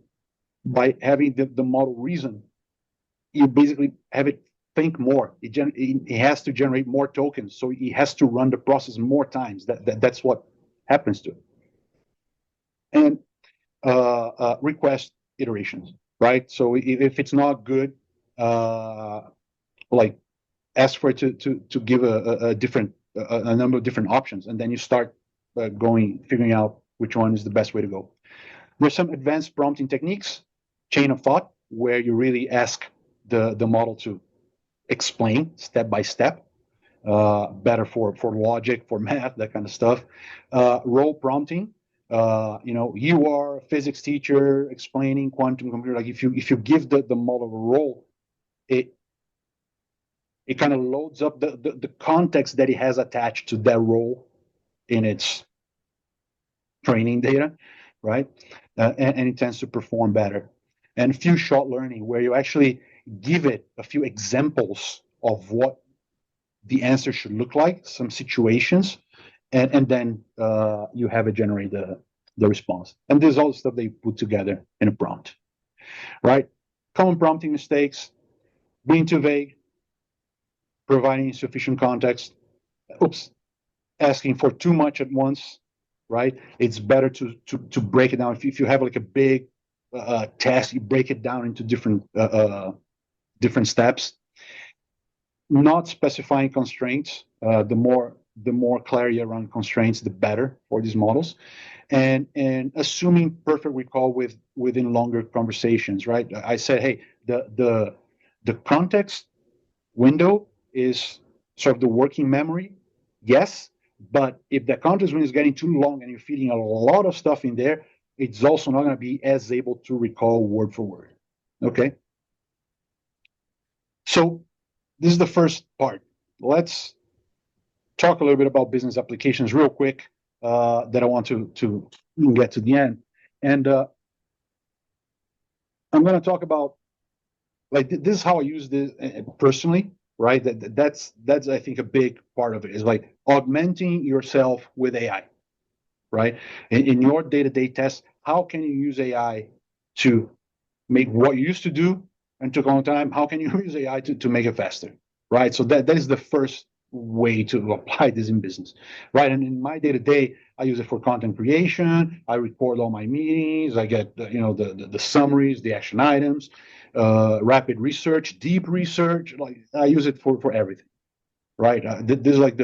By having the model reason, you basically have it think more. It has to generate more tokens, so it has to run the process more times. That's what happens to it. And request iterations, right? So if it's not good, like ask for it to give a number of different options, and then you start figuring out which one is the best way to go. There's some advanced prompting techniques, chain of thought, where you really ask the model to explain step by step. better for logic, for math, that kind of stuff. Role prompting. You are a physics teacher explaining quantum computer. Like if you give the model a role, it kind of loads up the context that it has attached to that role in its training data, right? And it tends to perform better. And few shot learning, where you actually give it a few examples of what the answer should look like, some situations, and then you have it generate the response. And this is all stuff they put together in a prompt, right? Common prompting mistakes: being too vague, providing insufficient context, asking for too much at once, right? It's better to break it down. If you have like a big task, you break it down into different steps. Not specifying constraints. The more clarity around constraints, the better for these models. And assuming perfect recall within longer conversations, right? I said, hey, the context window is sort of the working memory, yes, but if the context window is getting too long and you're feeding a lot of stuff in there, it's also not going to be as able to recall word for word. Okay. So this is the first part. Let's talk a little bit about business applications real quick that I want to get to the end. And I'm going to talk about, like, this is how I use this personally, right? That's I think a big part of it is like augmenting yourself with AI, right? In your day-to-day tests, how can you use AI to make what you used to do and took a long time? How can you use AI to make it faster, right? So that is the first way to apply this in business, right? And in my day-to-day, I use it for content creation. I record all my meetings. I get the summaries, the action items, rapid research, deep research. Like I use it for everything, right? This is like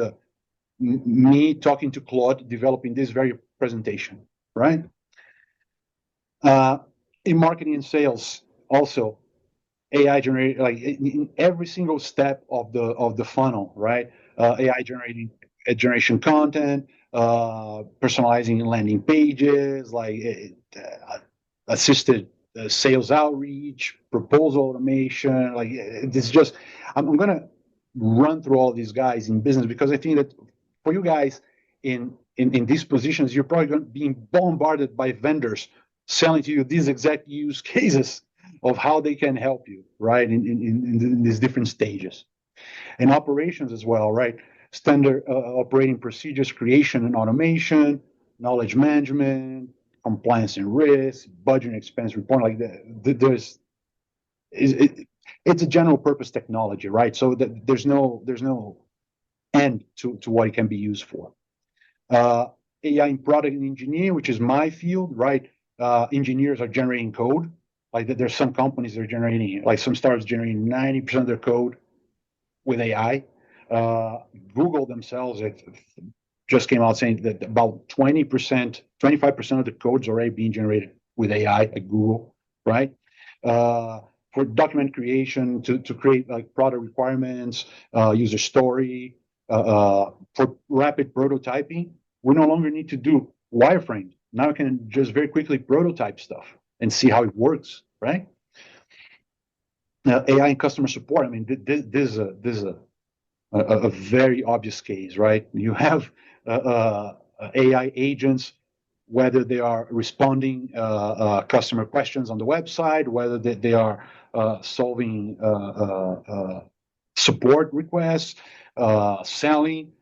me talking to Claude, developing this very presentation, right? In marketing and sales, also AI generated, like in every single step of the funnel, right? AI generation content, personalizing landing pages, like assisted sales outreach, proposal automation. Like it's just, I'm gonna run through all these guys in business because I think that for you guys in these positions, you're probably going to be bombarded by vendors selling to you these exact use cases of how they can help you, right, in these different stages. And operations as well, right? Standard operating procedures, creation and automation, knowledge management, compliance and risk, budget and expense reporting. Like it's a general purpose technology, right? So there's no end to what it can be used for. AI in product and engineering, which is my field, right? Engineers are generating code. Like there's some companies that are generating, like some startups generating 90% of their code with AI. Google themselves just came out saying that about 20%, 25% of the code's already being generated with AI at Google, right? For document creation, to create like product requirements, user story, for rapid prototyping, we no longer need to do wireframes. Now I can just very quickly prototype stuff and see how it works, right? AI and customer support. I mean, this is a very obvious case, right? You have AI agents, whether they are responding customer questions on the website, whether they are solving support requests, selling.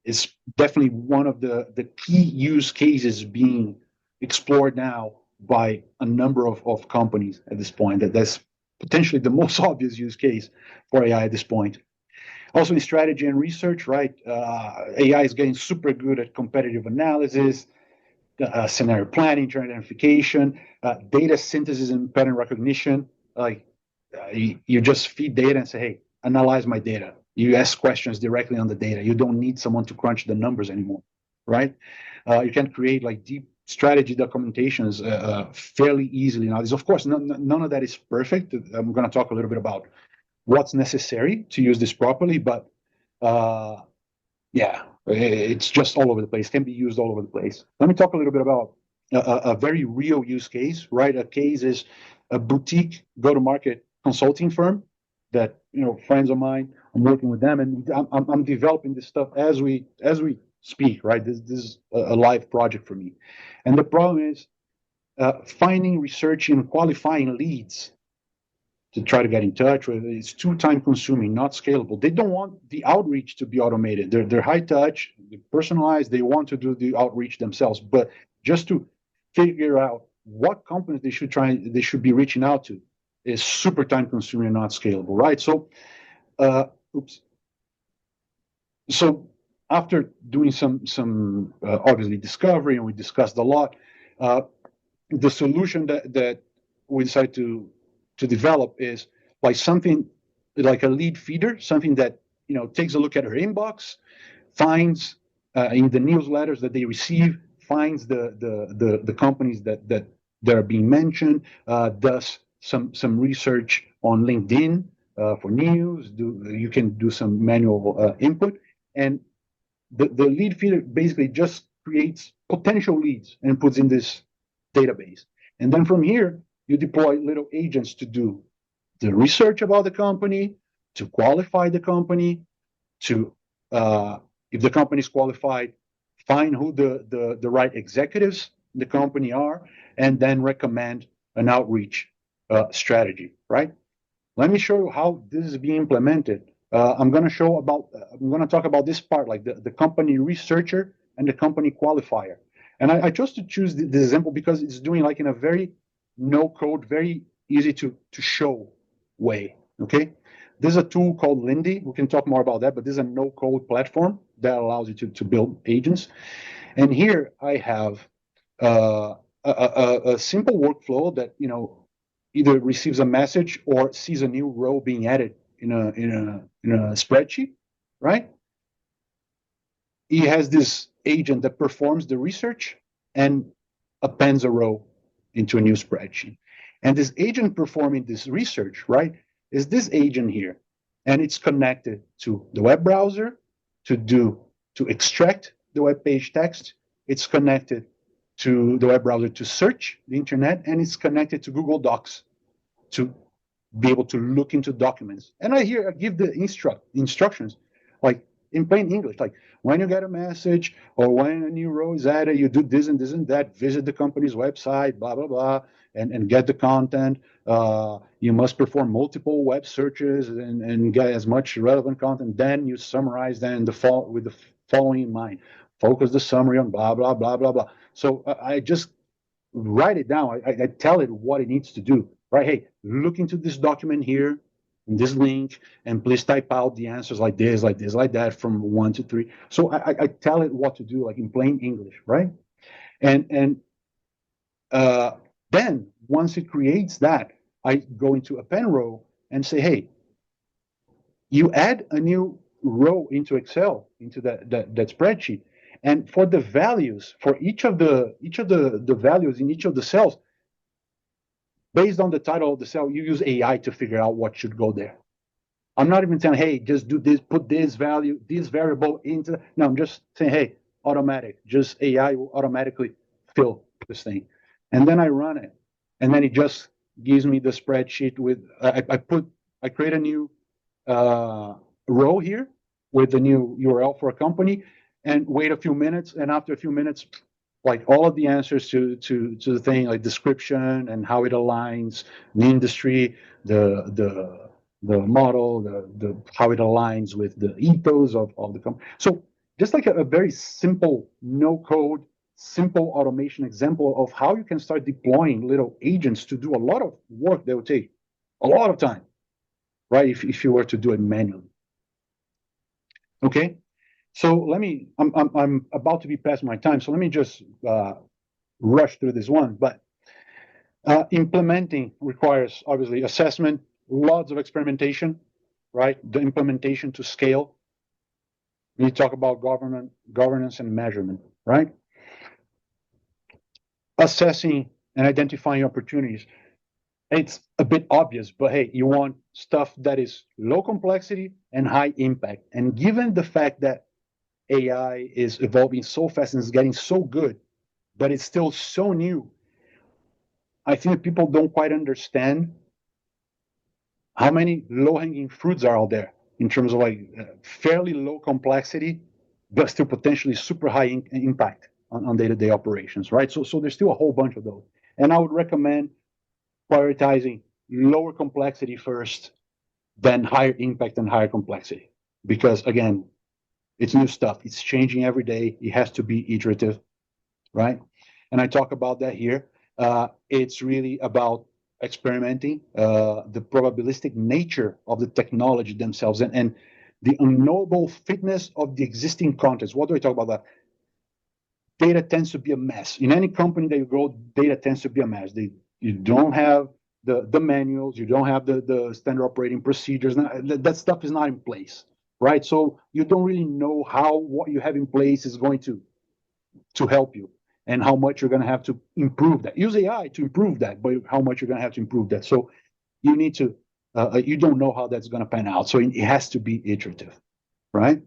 It's definitely one of the key use cases being explored now by a number of companies at this point. That's potentially the most obvious use case for AI at this point. Also in strategy and research, right? AI is getting super good at competitive analysis, scenario planning, trend identification, data synthesis and pattern recognition. Like you just feed data and say, hey, analyze my data. You ask questions directly on the data. You don't need someone to crunch the numbers anymore, right? You can create like deep strategy documentations fairly easily nowadays. Of course, none of that is perfect. I'm going to talk a little bit about what's necessary to use this properly, but yeah, it's just all over the place. Can be used all over the place. Let me talk a little bit about a very real use case, right? A case is a boutique go-to-market consulting firm that, friends of mine, I'm working with them, and I'm developing this stuff as we speak, right? This is a live project for me, and the problem is finding, researching, qualifying leads to try to get in touch with. It's too time consuming, not scalable. They don't want the outreach to be automated. They're high touch, they're personalized. They want to do the outreach themselves, but just to figure out what companies they should be reaching out to is super time consuming and not scalable, right? So, So after doing some obviously discovery, and we discussed a lot, the solution that we decided to develop is like something like a lead feeder, something that takes a look at her inbox, finds in the newsletters that they receive, finds the companies that are being mentioned, does some research on LinkedIn for news. You can do some manual input, and the lead feeder basically just creates potential leads and puts in this database. And then from here, you deploy little agents to do the research about the company, to qualify the company, to, if the company is qualified, find who the right executives in the company are, and then recommend an outreach strategy, right? Let me show you how this is being implemented. I'm going to talk about this part, like the company researcher and the company qualifier. And I chose to choose this example because it's doing like in a very no code, very easy to show way. Okay. There's a tool called Lindy. We can talk more about that, but this is a no code platform that allows you to build agents. And here I have a simple workflow that, either receives a message or sees a new row being added in a spreadsheet, right? He has this agent that performs the research and appends a row into a new spreadsheet. And this agent performing this research, right, is this agent here. And it's connected to the web browser to extract the web page text. It's connected to the web browser to search the internet, and it's connected to Google Docs to be able to look into documents. And I give the instructions, like in plain English, like when you get a message or when a new row is added, you do this and this and that, visit the company's website, blah, blah, blah, and get the content. You must perform multiple web searches and get as much relevant content. Then you summarize them with the following in mind. Focus the summary on blah, blah, blah, blah, blah. So I just write it down. I tell it what it needs to do, right? Hey, look into this document here, in this link, and please type out the answers like this, like this, like that, from 1 to 3. So I tell it what to do, like in plain English, right? And then once it creates that, I go into append row and say, hey, you add a new row into Excel, into that spreadsheet. And for the values, for each of the values in each of the cells, based on the title of the cell, you use AI to figure out what should go there. I'm not even saying, hey, just do this, put this value, this variable into. No, I'm just saying, hey, automatic. Just AI will automatically fill this thing, and then I run it, and then it just gives me the spreadsheet with. I create a new row here with the new URL for a company, and wait a few minutes, and after a few minutes, like all of the answers to the thing, like description and how it aligns, the industry, the model, the how it aligns with the ethos of the company. So just like a very simple no code, simple automation example of how you can start deploying little agents to do a lot of work that would take a lot of time, right? If you were to do it manually. Okay. So I'm about to be past my time, so let me just rush through this one. But implementing requires, obviously, assessment, lots of experimentation, right? The implementation to scale. We talk about governance and measurement, right? assessing and identifying opportunities. It's a bit obvious, but hey, you want stuff that is low complexity and high impact. And given the fact that AI is evolving so fast and is getting so good, but it's still so new, I think people don't quite understand how many low-hanging fruits are out there in terms of like fairly low complexity, but still potentially super high impact on day-to-day operations, right? So there's still a whole bunch of those. And I would recommend prioritizing lower complexity first, then higher impact and higher complexity. Because again, it's new stuff. It's changing every day. It has to be iterative, right? And I talk about that here. It's really about experimenting, the probabilistic nature of the technology themselves, and the unknowable fitness of the existing context. What do I talk about that? Data tends to be a mess. In any company that you go, data tends to be a mess. You don't have the manuals, you don't have the standard operating procedures. That stuff is not in place, right? So you don't really know how what you have in place is going to help you, and how much you're going to have to improve that. Use AI to improve that, but how much you're going to have to improve that. So you need to, you don't know how that's going to pan out. So it has to be iterative, right?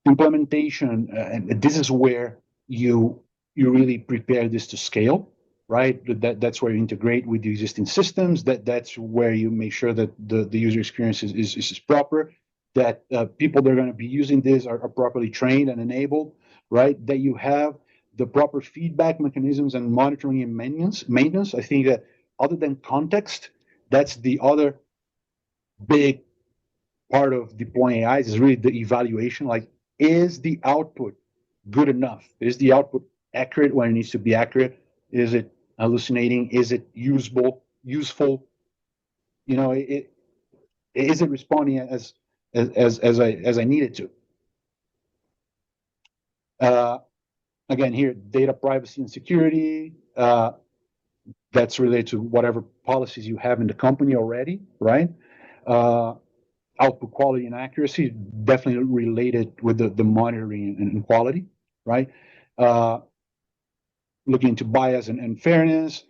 Implementation, and this is where you really prepare this to scale, right? That's where you integrate with the existing systems. That's where you make sure that the user experience is proper, that people that are going to be using this are properly trained and enabled, right? That you have the proper feedback mechanisms and monitoring and maintenance. I think that other than context, that's the other big part of deploying AI is really the evaluation. Like, is the output good enough? Is the output accurate when it needs to be accurate? Is it hallucinating? Is it useful? You know, is it responding as I need it to? Again, here, data privacy and security. That's related to whatever policies you have in the company already, right? Output quality and accuracy, definitely related with the monitoring and quality, right? Looking into bias and fairness,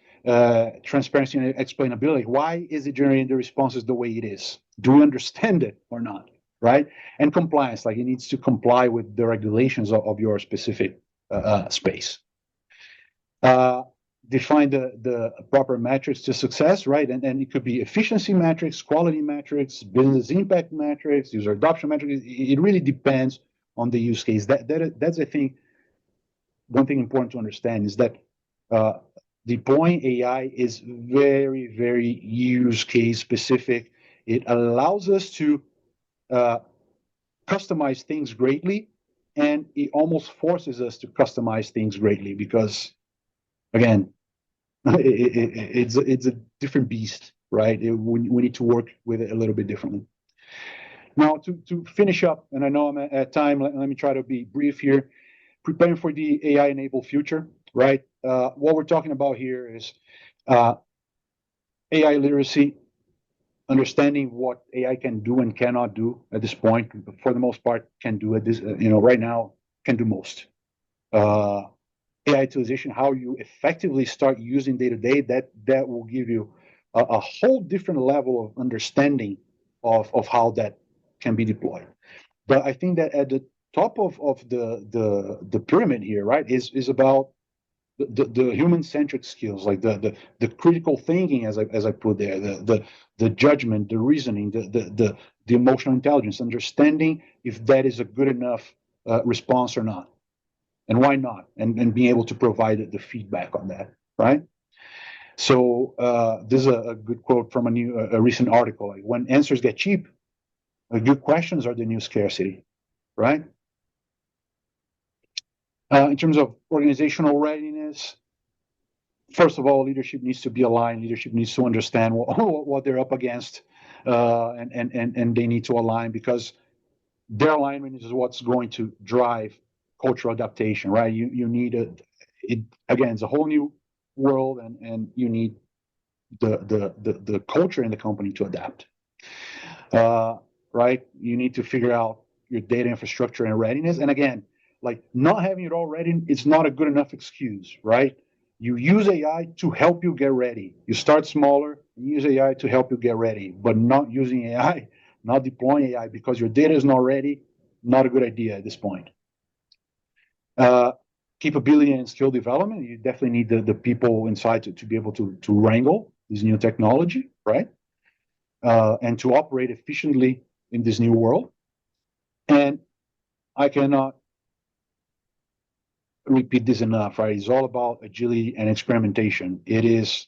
transparency and explainability. Why is it generating the responses the way it is? Do we understand it or not, right? And compliance, like it needs to comply with the regulations of your specific space. Define the proper metrics to success, right? And it could be efficiency metrics, quality metrics, business impact metrics, user adoption metrics. It really depends on the use case. That's, I think, one thing important to understand is that deploying AI is very, very use case specific. It allows us to customize things greatly, and it almost forces us to customize things greatly because, again, it's a different beast, right? We need to work with it a little bit differently. Now, to finish up, and I know I'm at time, let me try to be brief here. Preparing for the AI-enabled future, right? What we're talking about here is AI literacy, understanding what AI can do and cannot do at this point. For the most part, can do at this, right now, can do most. AI utilization, how you effectively start using day-to-day, that will give you a whole different level of understanding of how that can be deployed. But I think that at the top of the pyramid here, right, is about the human-centric skills, like the critical thinking, as I put there, the judgment, the reasoning, the emotional intelligence, understanding if that is a good enough response or not. And why not? And being able to provide the feedback on that, right? So this is a good quote from a recent article. Like, when answers get cheap, good questions are the new scarcity, right? In terms of organizational readiness, first of all, leadership needs to be aligned. Leadership needs to understand what they're up against, and they need to align, because their alignment is what's going to drive cultural adaptation, right? You need again, it's a whole new world, and you need the culture in the company to adapt, right? You need to figure out your data infrastructure and readiness. And again, like not having it all ready is not a good enough excuse, right? You use AI to help you get ready. You start smaller, use AI to help you get ready, but not using AI, not deploying AI because your data is not ready, not a good idea at this point. Capability and skill development, you definitely need the people inside to be able to wrangle this new technology, right? And to operate efficiently in this new world. And I cannot repeat this enough, right? It's all about agility and experimentation. It is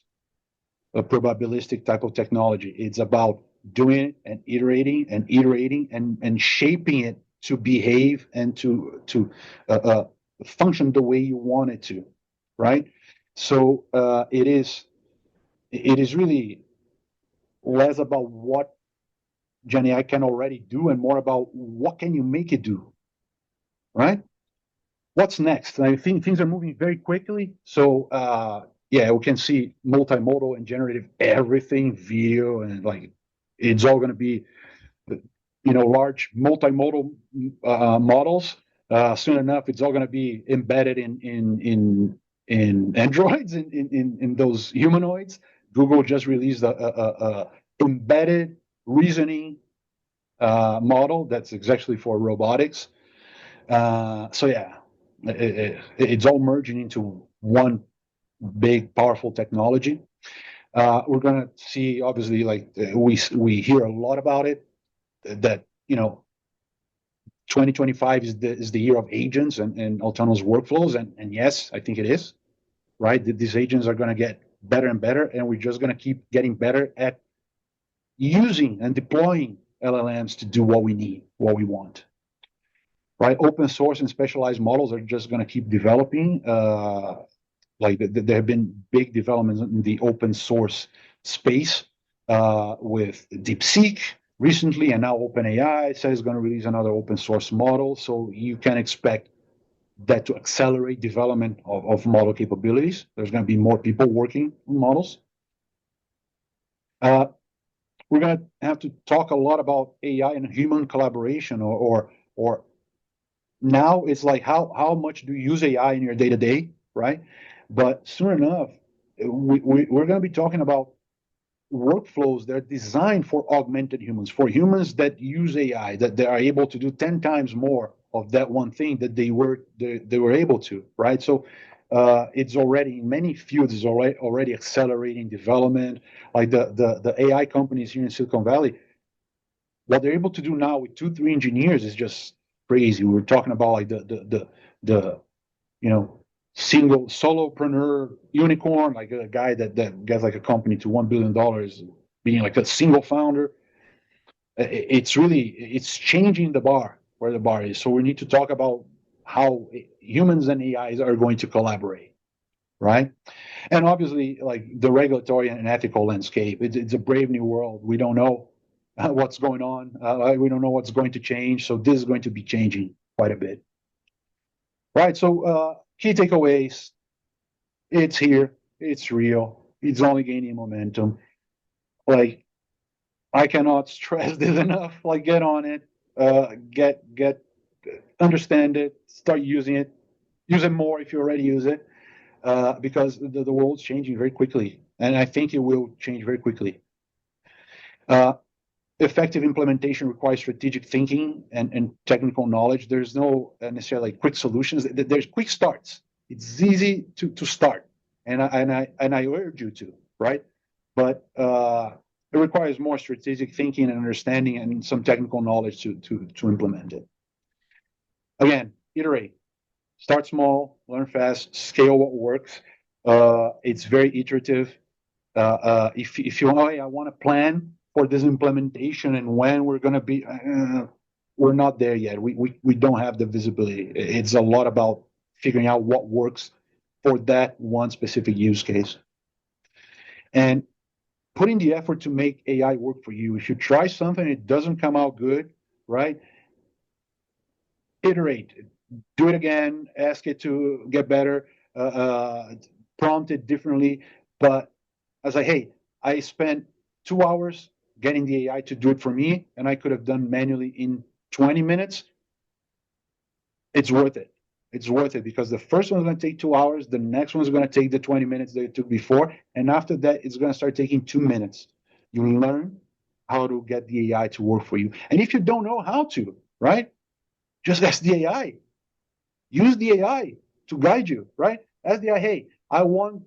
a probabilistic type of technology. It's about doing it and iterating and shaping it to behave and to function the way you want it to, right? So it is really less about what Gen AI can already do and more about what can you make it do, right? What's next? I think things are moving very quickly. So yeah, we can see multimodal and generative everything, video, and like it's all going to be, large multimodal models. Soon enough, it's all going to be embedded in androids, in those humanoids. Google just released a embedded reasoning model that's exactly for robotics. So yeah, it's all merging into one big, powerful technology. We're going to see, obviously, like we hear a lot about it, that 2025 is the year of agents and autonomous workflows, and yes, I think it is, right? These agents are going to get better and better, and we're just going to keep getting better at using and deploying LLMs to do what we need, what we want. Right, open source and specialized models are just going to keep developing. Like there have been big developments in the open source space with DeepSeek recently, and now OpenAI says it's going to release another open source model. So you can expect that to accelerate development of model capabilities. There's going to be more people working on models. We're going to have to talk a lot about AI and human collaboration, or now it's like how much do you use AI in your day-to-day, right? But soon enough, we're going to be talking about workflows that are designed for augmented humans, for humans that use AI, that they are able to do 10 times more of that one thing that they were able to, right? So it's already in many fields is already accelerating development. Like the AI companies here in Silicon Valley, what they're able to do now with 2-3 engineers is just crazy. We were talking about like the single solopreneur unicorn, like a guy that gets like a company to $1 billion, being like a single founder. It's changing the bar, where the bar is. So we need to talk about how humans and AIs are going to collaborate, right? And obviously, like the regulatory and ethical landscape, it's a brave new world. We don't know what's going on. We don't know what's going to change. So this is going to be changing quite a bit. Right, so key takeaways, it's here, it's real, it's only gaining momentum. Like, I cannot stress this enough. Like, get on it, understand it, start using it, use it more if you already use it, because the world's changing very quickly, and I think it will change very quickly. Effective implementation requires strategic thinking and technical knowledge. There's no necessarily quick solutions. There's quick starts. It's easy to start, and I urge you to, right? But it requires more strategic thinking and understanding and some technical knowledge to implement it. Again, iterate. Start small, learn fast, scale what works. It's very iterative. If you I want to plan for this implementation and when we're going to be, we're not there yet. We don't have the visibility. It's a lot about figuring out what works for that one specific use case. And putting the effort to make AI work for you. If you try something, it doesn't come out good, right? Iterate. Do it again. Ask it to get better. Prompt it differently. But I say, hey, I spent 2 hours getting the AI to do it for me, and I could have done manually in 20 minutes. It's worth it. it's worth it because the first one's going to take 2 hours, the next one's going to take the 20 minutes that it took before, and after that, it's going to start taking 2 minutes. You learn how to get the AI to work for you. And if you don't know how to, right, just ask the AI. Use the AI to guide you, right? Ask the AI, hey, I want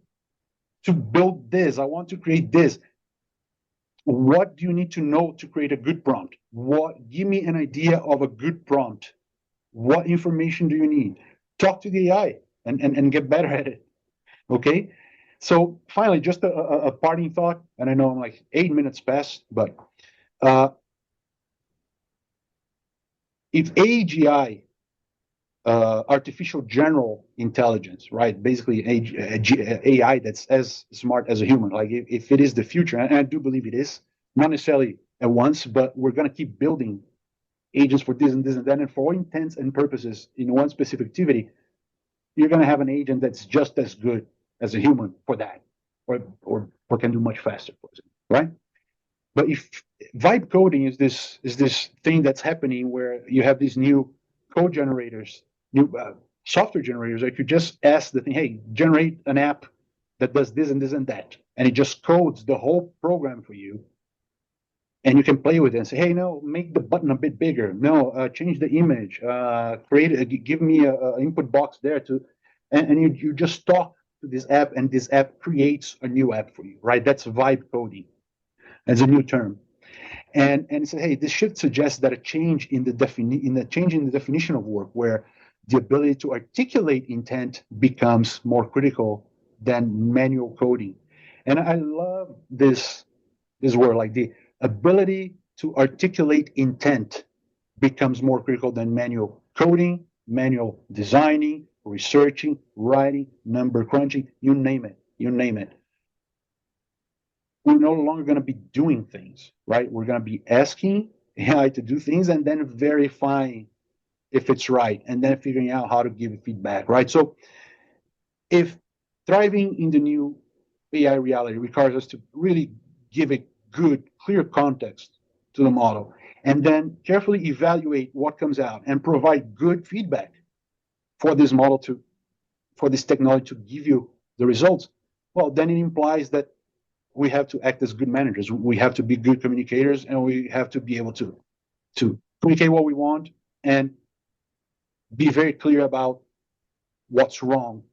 to build this, I want to create this. What do you need to know to create a good prompt? Give me an idea of a good prompt. What information do you need? Talk to the AI and get better at it. Okay. So finally, just a parting thought, and I know I'm like 8 minutes past, but if AGI, artificial general intelligence, right? Basically, AI that's as smart as a human. Like if it is the future, and I do believe it is, not necessarily at once, but we're going to keep building agents for this and this and that. And for all intents and purposes, in one specific activity, you're going to have an agent that's just as good as a human for that, or can do much faster, right? But if vibe coding is this thing that's happening where you have these new code generators, new software generators, that you just ask the thing, hey, generate an app that does this and this and that, and it just codes the whole program for you. And you can play with it and say, hey, no, make the button a bit bigger. No, change the image. Give me a input box there and you just talk to this app, and this app creates a new app for you, right? That's vibe coding. As a new term, and say, hey, this should suggest that a change in the definition of work, where the ability to articulate intent becomes more critical than manual coding. And I love this word, like the ability to articulate intent becomes more critical than manual coding, manual designing, researching, writing, number crunching, you name it. We're no longer going to be doing things, right? We're going to be asking AI to do things and then verifying if it's right, and then figuring out how to give it feedback, right? So if thriving in the new AI reality requires us to really give a good, clear context to the model, and then carefully evaluate what comes out and provide good feedback for this model for this technology to give you the results, well, then it implies that we have to act as good managers. We have to be good communicators, and we have to be able to communicate what we want and be very clear about what's wrong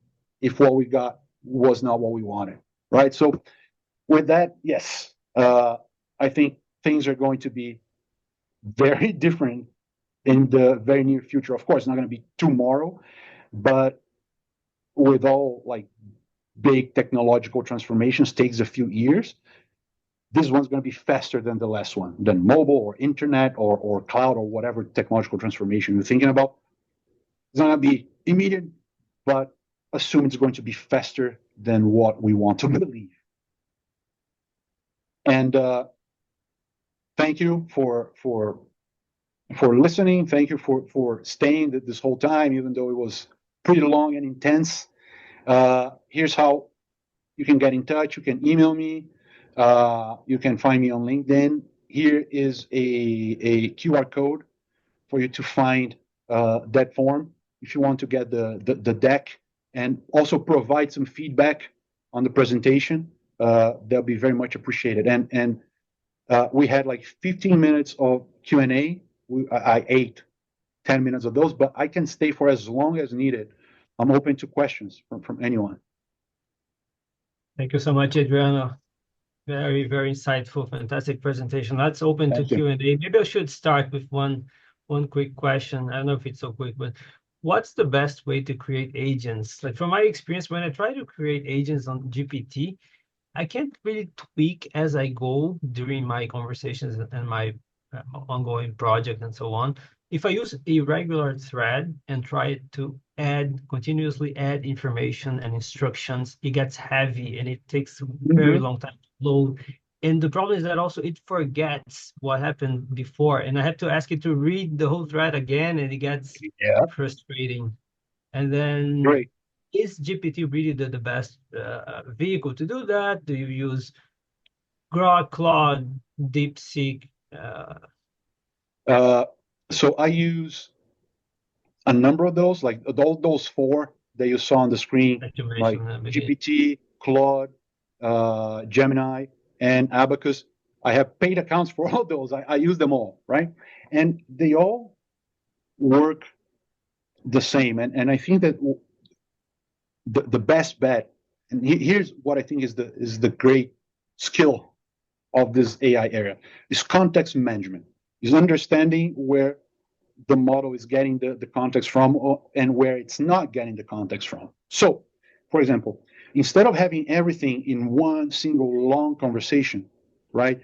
if what we got was not what we wanted, right? So with that, yes, I think things are going to be very different in the very near future. Of course, it's not going to be tomorrow, but with all like big technological transformations takes a few years. This one's going to be faster than the last one, than mobile or internet or cloud or whatever technological transformation you're thinking about. It's not going to be immediate, but assume it's going to be faster than what we want to believe. And thank you for listening. Thank you for staying this whole time, even though it was pretty long and intense. Here's how you can get in touch. You can email me. You can find me on LinkedIn. Here is a QR code for you to find that form if you want to get the deck, and also provide some feedback on the presentation. That'll be very much appreciated. And we had like 15 minutes of Q&A. I ate 10 minutes of those, but I can stay for as long as needed. I'm open to questions from anyone. Thank you so much, Adriano. Very, very insightful, fantastic presentation. Let's open to Q&A. Maybe I should start with one quick question. I don't know if it's so quick, but what's the best way to create agents? Like from my experience, when I try to create agents on GPT, I can't really tweak as I go during my conversations and my ongoing project and so on. If I use a regular thread and try to continuously add information and instructions, it gets heavy and it takes a very long time to load. And the problem is that also it forgets what happened before, and I have to ask it to read the whole thread again, and it gets frustrating. And then, is GPT really the best vehicle to do that? Do you use Grok, Claude, DeepSeek? So I use a number of those, like those four that you saw on the screen, like GPT, Claude, Gemini, and Abacus. I have paid accounts for all those. I use them all, right? And they all work the same. And I think that the best bet, and here's what I think is the great skill of this AI area, is context management, is understanding where the model is getting the context from and where it's not getting the context from. So, for example, instead of having everything in one single long conversation, right?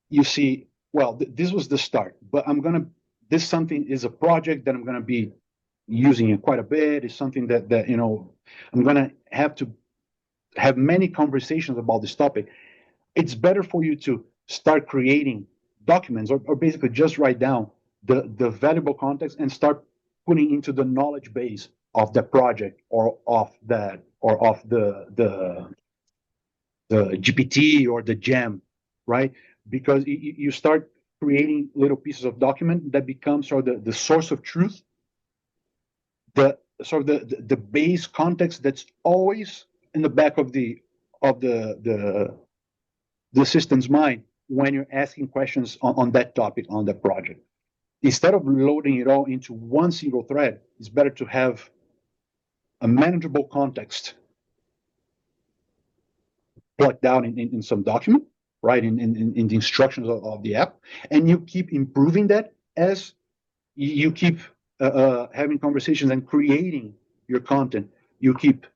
You see, well, this was the start, but this something is a project that I'm gonna be using it quite a bit. It's something that I'm gonna have to have many conversations about this topic. It's better for you to start creating documents or basically just write down the valuable context and start putting into the knowledge base of the project or of the GPT or the gem, right? Because you start creating little pieces of document that become sort of the source of truth, the sort of the base context that's always in the back of the system's mind when you're asking questions on that topic, on that project. Instead of loading it all into one single thread, it's better to have a manageable context plugged down in some document, right, in the instructions of the app, and you keep improving that as you keep having conversations and creating your content. You keep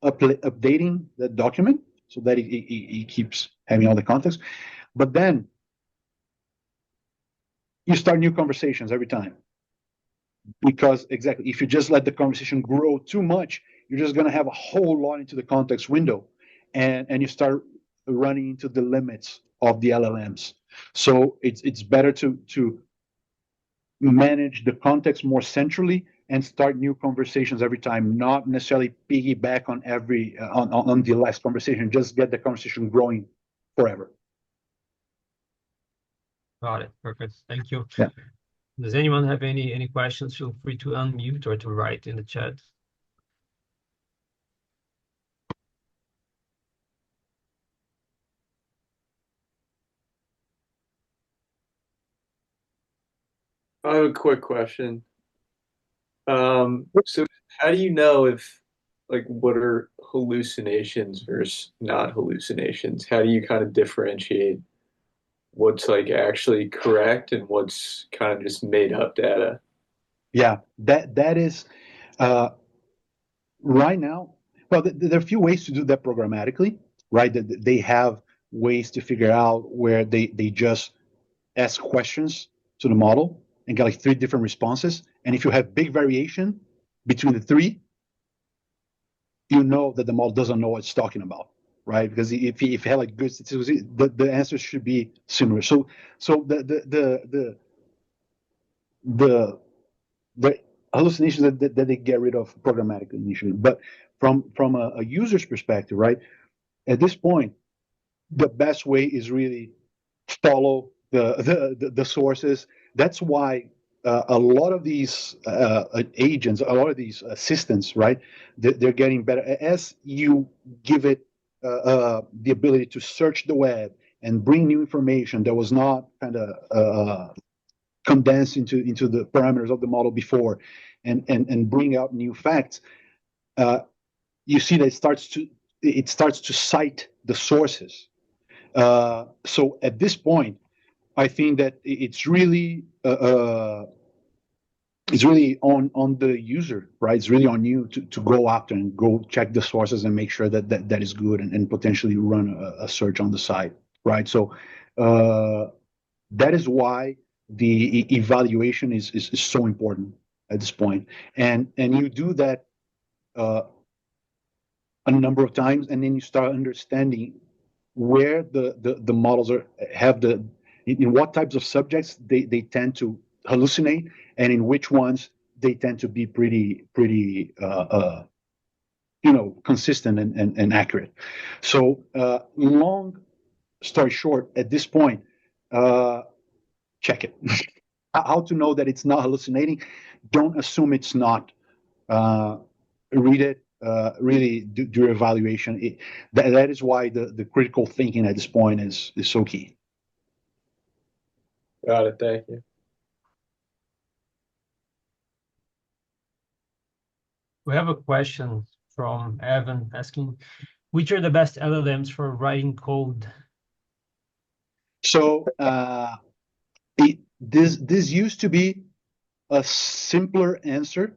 updating that document so that it keeps having all the context. But then you start new conversations every time. Because exactly, if you just let the conversation grow too much, you're just going to have a whole lot into the context window, and you start running into the limits of the LLMs. So it's better to manage the context more centrally and start new conversations every time, not necessarily piggyback on on the last conversation. Just get the conversation growing forever. Got it. Perfect. Thank you. Yeah. Does anyone have any questions? Feel free to unmute or to write in the chat. I have a quick question. So how do you know what are hallucinations versus not hallucinations? How do you kind of differentiate what's actually correct and what's kind of just made up data? Yeah, that is right now. Well, there are a few ways to do that programmatically, right? They have ways to figure out where they just ask questions to the model and get like 3 different responses. And if you have big variation between the 3, you know that the model doesn't know what it's talking about, right? Because if you had like good statistics, the answers should be similar. So the hallucinations that they get rid of programmatically initially. But from a user's perspective, right? At this point, the best way is really follow the sources. That's why a lot of these agents, a lot of these assistants, right? They're getting better as you give it the ability to search the web and bring new information that was not kind of condensed into the parameters of the model before, and bring out new facts. You see that it starts to cite the sources. So at this point, I think that it's really on the user, right? It's really on you to go after and go check the sources and make sure that is good, and potentially run a search on the site, right? So that is why the evaluation is so important at this point, and you do that a number of times, and then you start understanding where the models in what types of subjects they tend to hallucinate, and in which ones they tend to be pretty consistent and accurate. So long story short, at this point, check it. How to know that it's not hallucinating? don't assume it's not. Read it. Really do your evaluation. That is why the critical thinking at this point is so key. Got it. Thank you. We have a question from Evan asking, which are the best LLMs for writing code? So this used to be a simpler answer.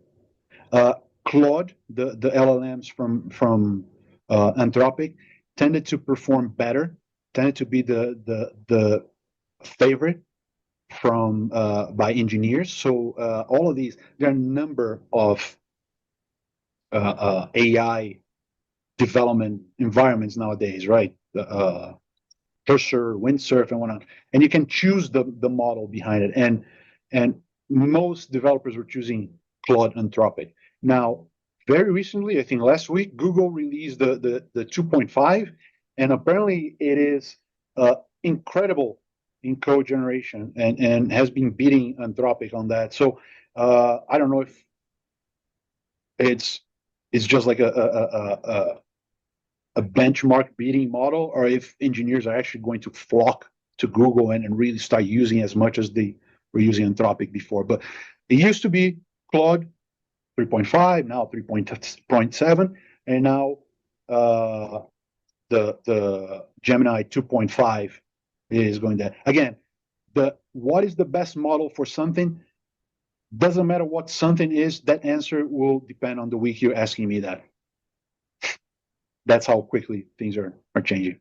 Claude, the LLMs from Anthropic, tended to perform better, tended to be the favorite from by engineers. So all of these, there are a number of AI development environments nowadays, right? Cursor, Windsurf, and whatnot, and you can choose the model behind it. And most developers were choosing Claude Anthropic. Now, very recently, I think last week, Google released the 2.5, and apparently it is incredible in code generation and has been beating Anthropic on that. So I don't know if it's just like a benchmark beating model, or if engineers are actually going to flock to Google and really start using as much as they were using Anthropic before. But it used to be Claude 3.5, now 3.7, and now the Gemini 2.5 is going there. Again, what is the best model for something? Doesn't matter what something is, that answer will depend on the week you're asking me that. That's how quickly things are changing.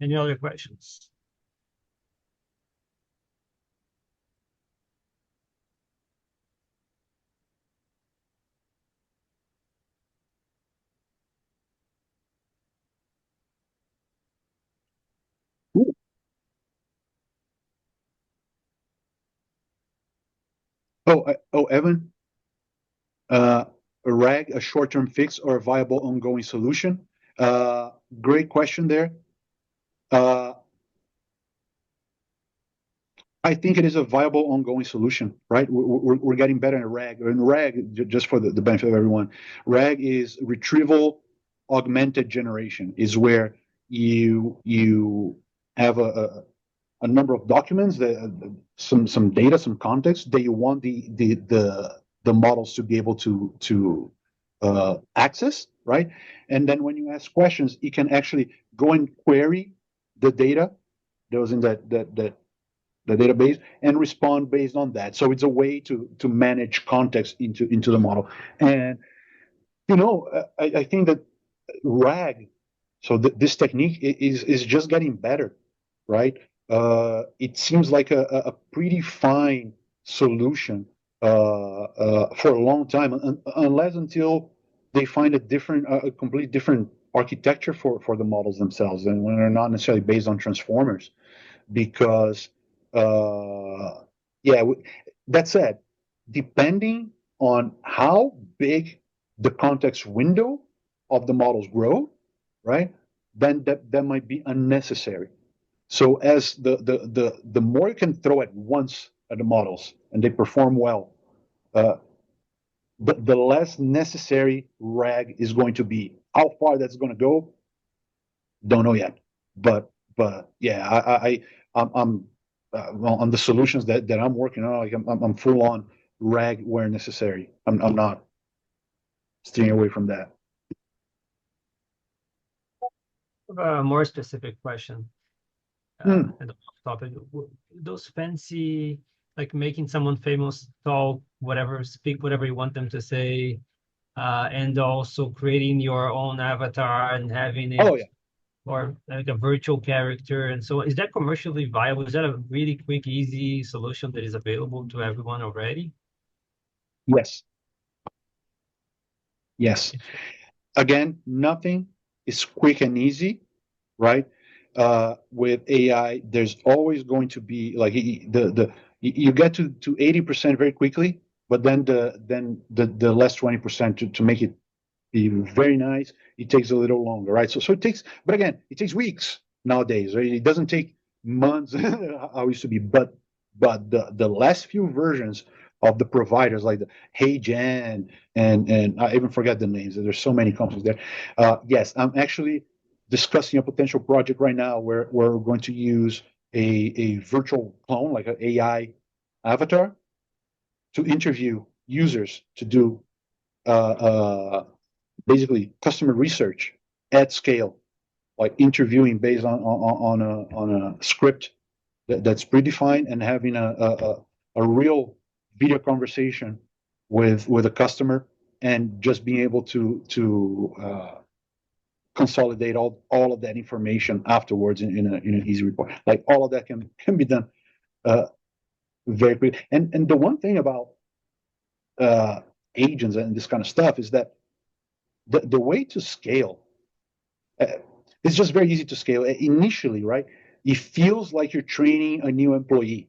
Any other questions? Evan, a RAG, a short-term fix, or a viable ongoing solution? Great question there. I think it is a viable ongoing solution, right? We're getting better in RAG. In RAG, just for the benefit of everyone, RAG is retrieval augmented generation, is where you have a number of documents, some data, some context that you want the models to be able to access, right? And then when you ask questions, it can actually go and query the data that was in the database and respond based on that. So it's a way to manage context into the model. And I think that RAG, so this technique is just getting better, right? It seems like a pretty fine solution for a long time, unless until they find a completely different architecture for the models themselves, and when they're not necessarily based on transformers, because yeah. That said, depending on how big the context window of the models grow, right? Then that might be unnecessary. So as the more you can throw at once at the models and they perform well, the less necessary RAG is going to be. How far that's going to go, don't know yet. But yeah, I'm well, on the solutions that I'm working on. Like I'm full on RAG where necessary. I'm not steering away from that. A more specific question. And off topic, those fancy, like making someone famous, talk whatever, speak whatever you want them to say, and also creating your own avatar and having it, Oh yeah. or like a virtual character. And so is that commercially viable? Is that a really quick, easy solution that is available to everyone already? Yes. Yes. Again, nothing is quick and easy, right? With AI, there's always going to be like you get to 80% very quickly, but then the last 20% to make it be very nice, it takes a little longer, right? So it takes, but again, it takes weeks nowadays, right? It doesn't take months how it used to be, but but the last few versions of the providers, like the HeyGen and I even forget the names. There's so many companies there. Yes, I'm actually discussing a potential project right now where we're going to use a virtual clone, like an AI avatar, to interview users to do basically customer research at scale, like interviewing based on a script that's predefined and having a real video conversation with a customer and just being able to consolidate all of that information afterwards in an easy report. Like all of that can be done very quickly. And the one thing about agents and this kind of stuff is that the way to scale, it's just very easy to scale. Initially, right? It feels like you're training a new employee.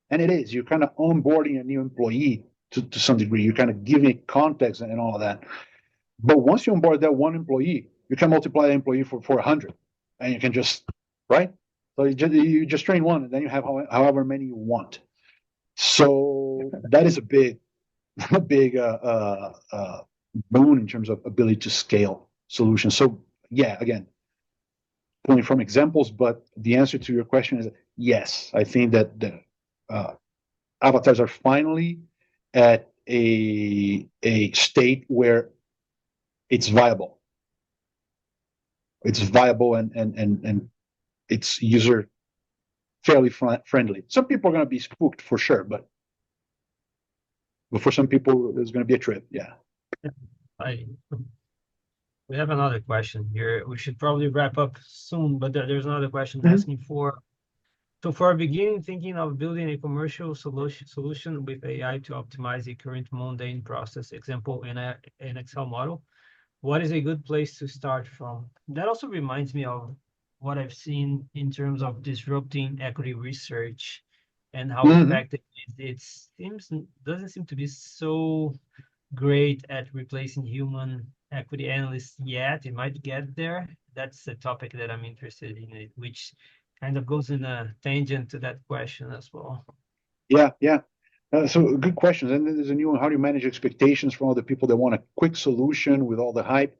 And it is. You're kind of onboarding a new employee to some degree. You're kind of giving it context and all of that. But once you onboard that one employee, you can multiply the employee for 100. And you can just, right? So you just train one, and then you have however many you want. So that is a big boon in terms of ability to scale solutions. So yeah, again, pulling from examples, but the answer to your question is yes. I think that the avatars are finally at a state where it's viable. It's viable and it's user fairly friendly. Some people are going to be spooked for sure, but for some people, there's going to be a trip. Yeah. We have another question here. We should probably wrap up soon, but there's another question asking for. So for a beginning, thinking of building a commercial solution with AI to optimize a current mundane process, example in an Excel model, what is a good place to start from? That also reminds me of what I've seen in terms of disrupting equity research and how effective it doesn't seem to be so great at replacing human equity analysts yet. It might get there. That's a topic that I'm interested in, which kind of goes in a tangent to that question as well. Yeah. So good questions. And then there's a new one: how do you manage expectations from other people that want a quick solution with all the hype?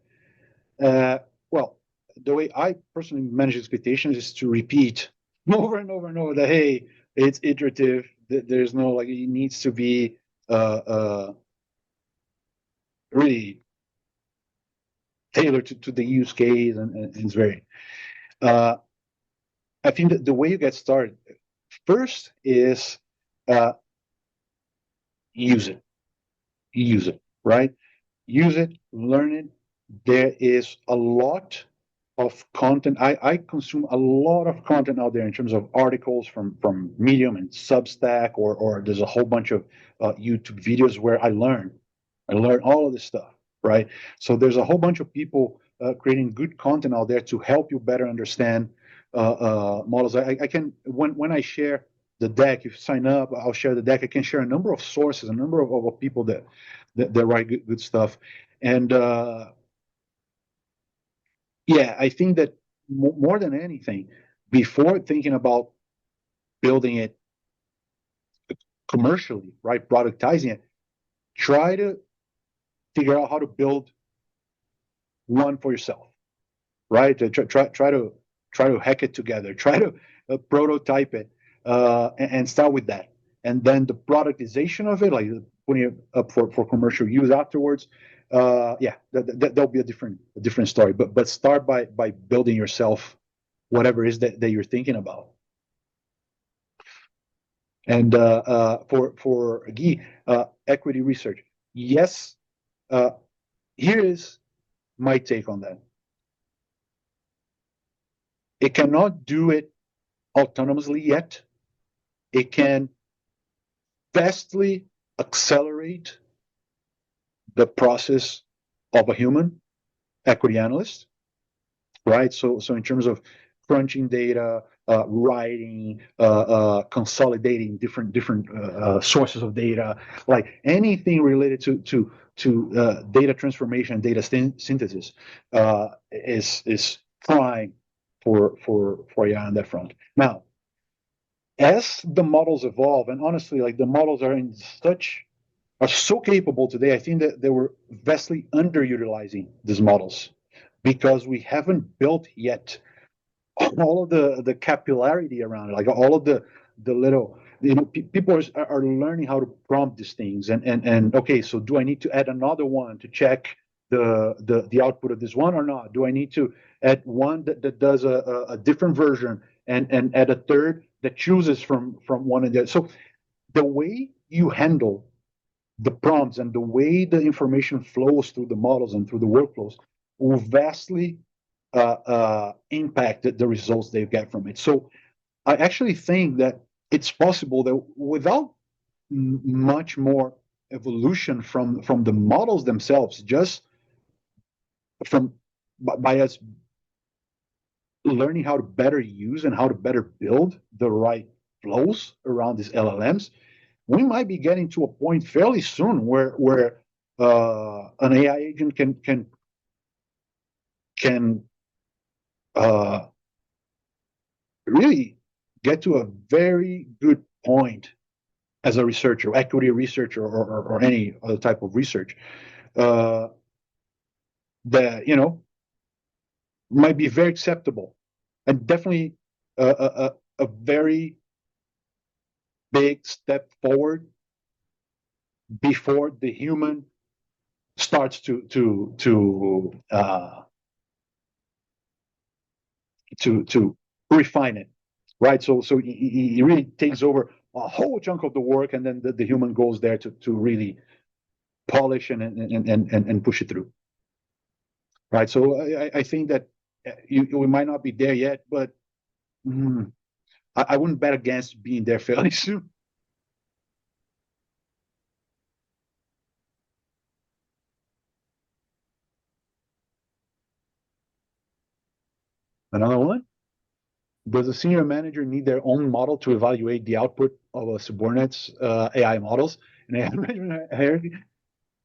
Well, the way I personally manage expectations is to repeat over and over and over that, hey, it's iterative. There's no, like, it needs to be really tailored to the use case, and it's very. I think that the way you get started first is use it, right? Use it, learn it. There is a lot of content. I consume a lot of content out there in terms of articles from Medium and Substack, or there's a whole bunch of YouTube videos where I learn all of this stuff, right? So there's a whole bunch of people creating good content out there to help you better understand models. I can, when I share the deck, if you sign up, I'll share the deck. I can share a number of sources, a number of people that write good stuff. And yeah, I think that more than anything, before thinking about building it commercially, right, productizing it, try to figure out how to build one for yourself, right? Try to hack it together. Try to prototype it, and start with that. And then the productization of it, like putting it up for commercial use afterwards, that'll be a different story. But start by building yourself whatever it is that you're thinking about. And for Guy, equity research, yes. Here is my take on that. It cannot do it autonomously yet. It can vastly accelerate the process of a human equity analyst, right? So in terms of crunching data, writing, consolidating different sources of data, like anything related to data transformation, data synthesis, is prime for AI on that front. Now, as the models evolve, and honestly, like the models are so capable today, I think that they were vastly underutilizing these models because we haven't built yet all of the capillarity around it, like all of the little, people are learning how to prompt these things, and okay, so do I need to add another one to check the output of this one or not? Do I need to add one that does a different version and add a third that chooses from one and the other? So the way you handle the prompts and the way the information flows through the models and through the workflows will vastly impact the results they get from it. So I actually think that it's possible that without much more evolution from the models themselves, just from by us learning how to better use and how to better build the right flows around these LLMs, we might be getting to a point fairly soon where an AI agent can really get to a very good point as a researcher, equity researcher, or any other type of research, that might be very acceptable, and definitely a very big step forward before the human starts to refine it, right? So he really takes over a whole chunk of the work, and then the human goes there to really polish and push it through, right? So I think that we might not be there yet, but I wouldn't bet against being there fairly soon. Another one. Does a senior manager need their own model to evaluate the output of a subordinate's AI models and AI management hierarchy?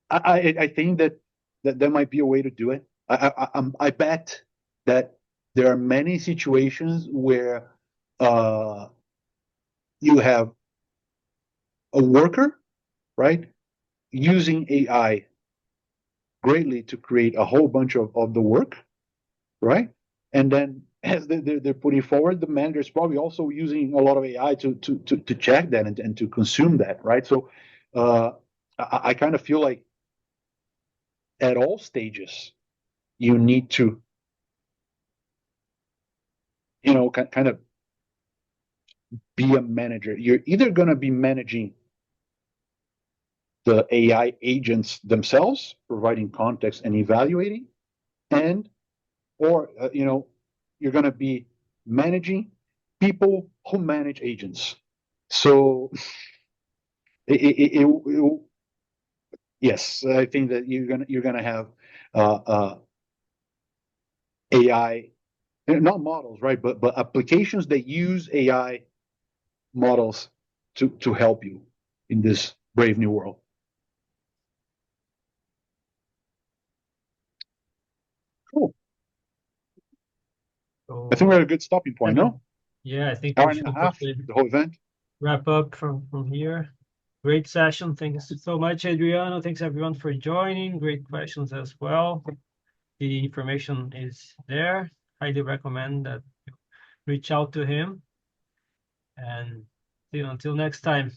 I think that might be a way to do it. I bet that there are many situations where you have a worker, right, using AI greatly to create a whole bunch of the work, right? And then as they're putting forward, the manager is probably also using a lot of AI to check that and to consume that, right? So I kind of feel like at all stages, you need to, kind of be a manager. You're either going to be managing the AI agents themselves, providing context and evaluating, or you're going to be managing people who manage agents. So yes, I think that you're gonna have AI, not models, right? But applications that use AI models to help you in this brave new world. Cool. So, I think we're at a good stopping point, no? Yeah, I think Hour we and a should half, the whole event. wrap up from here. Great session. Thanks so much, Adriano. Thanks everyone for joining. Great questions as well. The information is there. Highly recommend that you reach out to him. And until next time.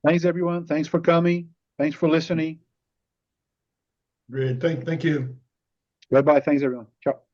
Thanks, everyone. Thanks for coming. Thanks for listening. Great. Thank you. Bye-bye. Thanks, everyone. Ciao.